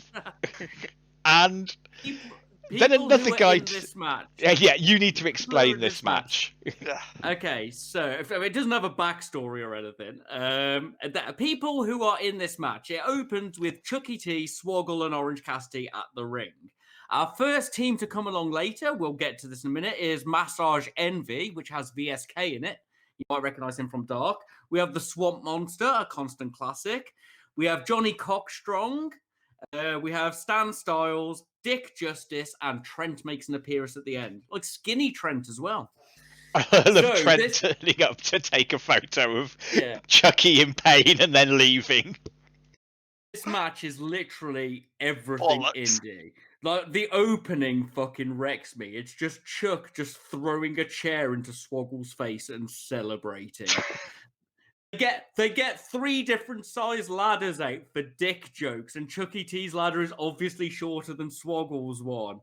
And then another guy. This match. Yeah, you need to explain this match. Okay, so it doesn't have a backstory or anything. The people who are in this match, it opens with Chucky T, Swoggle, and Orange Cassidy at the ring. Our first team to come along later, we'll get to this in a minute, is Massage Envy, which has VSK in it. You might recognize him from Dark. We have the Swamp Monster, a constant classic. We have Johnny Cockstrong. We have Stan Styles, Dick Justice, and Trent makes an appearance at the end. Like Skinny Trent as well. I love Trent turning up to take a photo of Chucky in pain and then leaving. This match is literally everything indie. Like, the opening fucking wrecks me. It's just Chuck just throwing a chair into Swoggle's face and celebrating. They get 3 different size ladders out for dick jokes, and Chucky T's ladder is obviously shorter than Swoggle's one.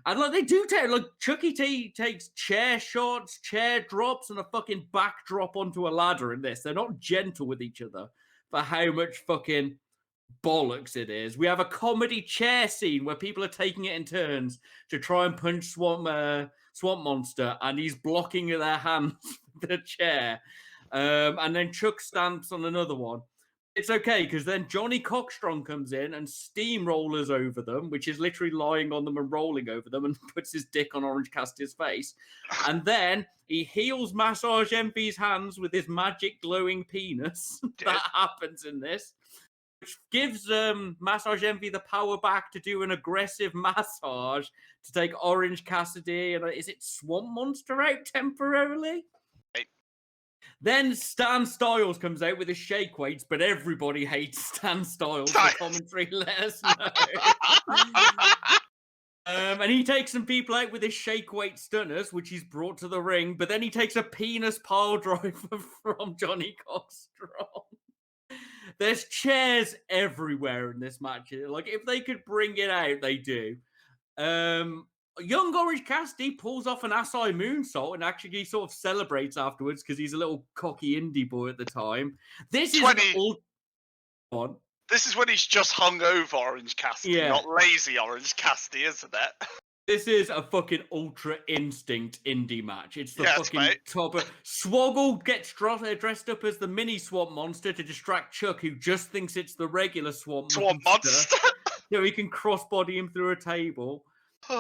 And like they do take, like Chucky T takes chair shots, chair drops, and a fucking backdrop onto a ladder in this. They're not gentle with each other for how much fucking bollocks it is. We have a comedy chair scene where people are taking it in turns to try and punch Swamp Monster, and he's blocking their hands with the chair. And then Chuck stamps on another one. It's okay, because then Johnny Cockstrong comes in and steamrollers over them, which is literally lying on them and rolling over them, and puts his dick on Orange Cassidy's face. And then he heals Massage Envy's hands with his magic glowing penis. That happens in this. Which gives Massage Envy the power back to do an aggressive massage to take Orange Cassidy and is it Swamp Monster out temporarily? Then Stan Styles comes out with his shake weights, but everybody hates Stan Styles. The commentary let us know. And he takes some people out with his shake weight stunners, which he's brought to the ring, but then he takes a penis pile driver from Johnny Cockstrong. There's chairs everywhere in this match. Like, if they could bring it out, they do. Young Orange Cassidy pulls off an Asai moonsault and actually sort of celebrates afterwards because he's a little cocky indie boy at the time. This is This is when he's just hung over Orange Cassidy, not lazy Orange Cassidy, isn't it? This is a fucking Ultra Instinct indie match. It's the fucking top of... Swoggle gets dressed up as the mini Swamp Monster to distract Chuck, who just thinks it's the regular Swamp Monster. So he can crossbody him through a table.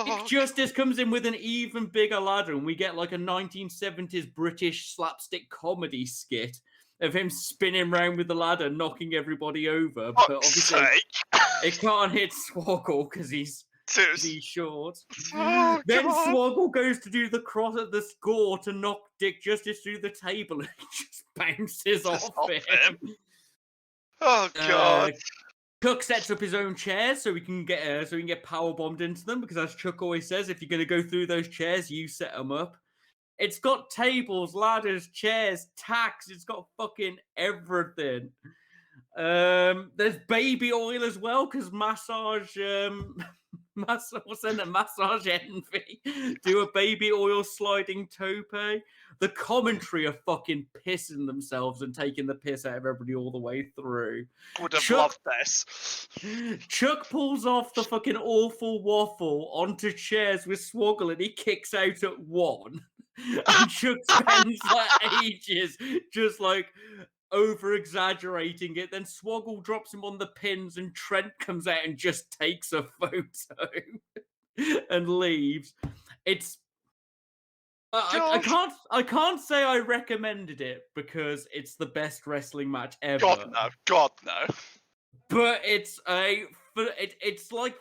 Dick Justice comes in with an even bigger ladder, and we get like a 1970s British slapstick comedy skit of him spinning around with the ladder, knocking everybody over. But obviously, it can't hit Swoggle because he's short. Then Swoggle goes to do the score to knock Dick Justice through the table, and he just bounces off him. Oh god! Chuck sets up his own chairs so we can get power bombed into them, because as Chuck always says, if you're going to go through those chairs, you set them up. It's got tables, ladders, chairs, tacks. It's got fucking everything. There's baby oil as well, because Massage Envy do a baby oil sliding tope. The commentary are fucking pissing themselves and taking the piss out of everybody all the way through. Would have loved this. Chuck pulls off the fucking awful waffle onto chairs with Swoggle, and he kicks out at one. And Chuck spends like ages just like over exaggerating it. Then Swoggle drops him on the pins, and Trent comes out and just takes a photo and leaves. It's I can't say I recommended it because it's the best wrestling match ever. God no. But it's like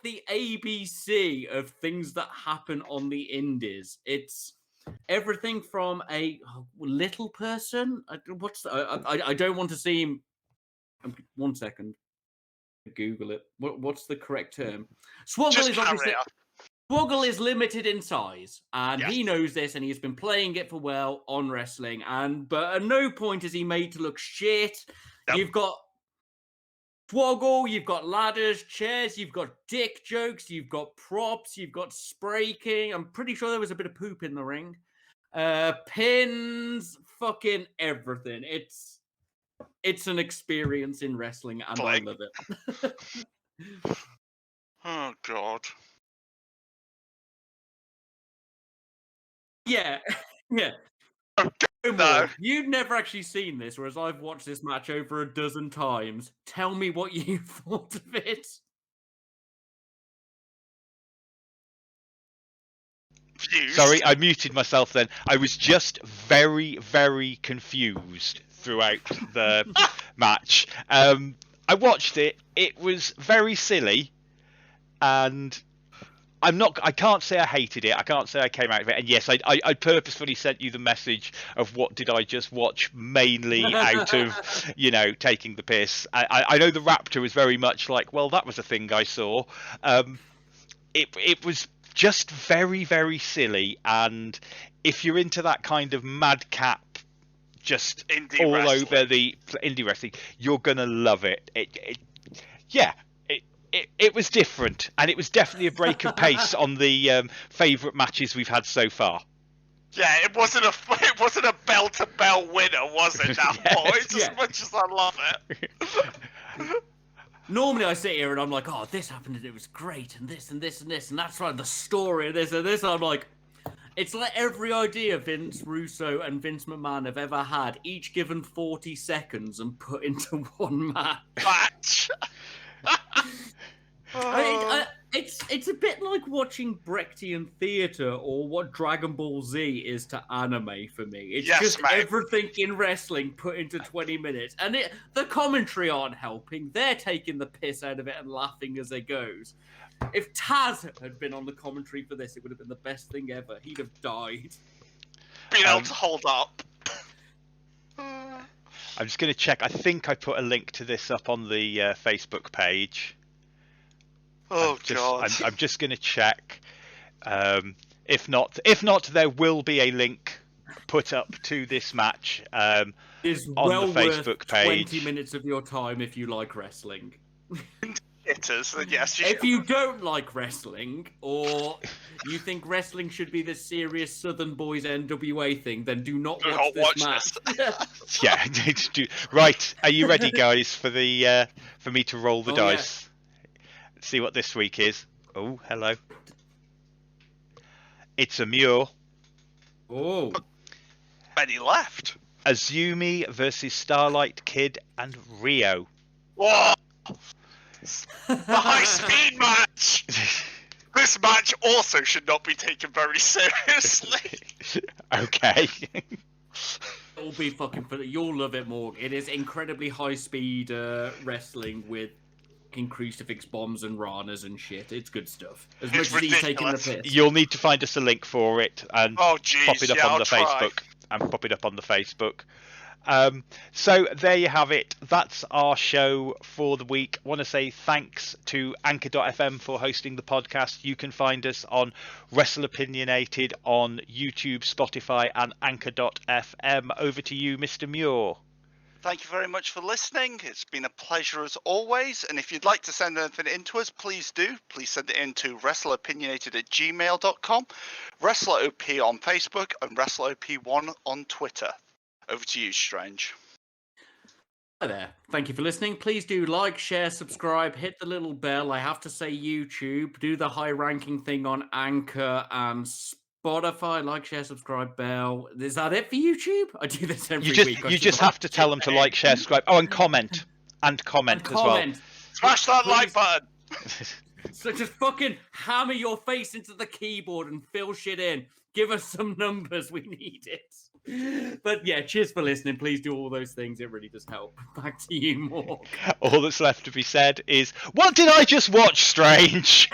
the ABC of things that happen on the indies. It's Everything from a little person. I don't want to seem. 1 second. Google it. What's the correct term? Swoggle is obviously. Swoggle is limited in size, and he knows this, and he's been playing it for well on wrestling. But at no point is he made to look shit. Nope. You've got Swoggle, you've got ladders, chairs, you've got dick jokes, you've got props, you've got spray king. I'm pretty sure there was a bit of poop in the ring. Pins, fucking everything. It's an experience in wrestling, and I love it. Oh God. Yeah. No. You've never actually seen this, whereas I've watched this match over a dozen times. Tell me what you thought of it. Sorry, I muted myself then. I was just very, very confused throughout the match. I watched it. It was very silly, and I can't say I hated it. I can't say I came out of it. And yes, I purposefully sent you the message of what did I just watch, mainly out of, taking the piss. I know the Raptor was very much like, well, that was a thing I saw. It was just very, very silly. And if you're into that kind of madcap, just indie all wrestling. Over the indie wrestling, you're going to love it. It was different, and it was definitely a break of pace on the favourite matches we've had so far. Yeah, it wasn't a bell-to-bell winner, was it? That point, as much as I love it. Normally, I sit here and I'm like, "Oh, this happened, and it was great, and this, and this, and this, and that's right, the story, and this, and this." And I'm like, it's like every idea Vince Russo and Vince McMahon have ever had, each given 40 seconds and put into one match. It's a bit like watching Brechtian theatre or what Dragon Ball Z is to anime for me. It's just everything in wrestling put into 20 minutes. And the commentary aren't helping. They're taking the piss out of it and laughing as it goes. If Taz had been on the commentary for this, it would have been the best thing ever. He'd have died. Being able to hold up. I'm just going to check. I think I put a link to this up on the Facebook page. Oh God! I'm just going to check. If not, there will be a link put up to this match on the Facebook page. 20 minutes of your time if you like wrestling. Yes. If you don't like wrestling, or you think wrestling should be this serious Southern Boys NWA thing, then do not watch this match. Yeah. Right. Are you ready, guys, for me to roll the dice? Yeah. See what this week is. Oh, hello. It's a Muir. Oh. Many left. Azumi versus Starlight Kid and Rio. Whoa! The high-speed match! This match also should not be taken very seriously. Okay. It'll be fucking funny. You'll love it, Morg. It is incredibly high-speed wrestling with crucifix bombs and ranas and shit. It's good stuff. As much as he's taking the piss. You'll need to find us a link for it and pop it up on the Facebook. And pop it up on the Facebook. So there you have it. That's our show for the week. I want to say thanks to Anchor.fm for hosting the podcast. You can find us on Wrestleopinionated on YouTube, Spotify, and Anchor.fm. Over to you, Mr. Muir. Thank you very much for listening. It's been a pleasure as always. And if you'd like to send anything in to us, please do. Please send it in to wrestleopinionated@gmail.com, WrestleOP on Facebook, and WrestleOP1 on Twitter. Over to you, Strange. Hi there. Thank you for listening. Please do like, share, subscribe, hit the little bell. I have to say YouTube. Do the high ranking thing on Anchor and Spotify. Like, share, subscribe, bell. Is that it for YouTube? I do this every week. You just have to tell them to like, share, subscribe. Oh, and comment. And comment as well. Smash that like button. So just fucking hammer your face into the keyboard and fill shit in. Give us some numbers. We need it. But yeah, cheers for listening. Please do all those things. It really does help. Back to you, Morg. All that's left to be said is, what did I just watch, Strange?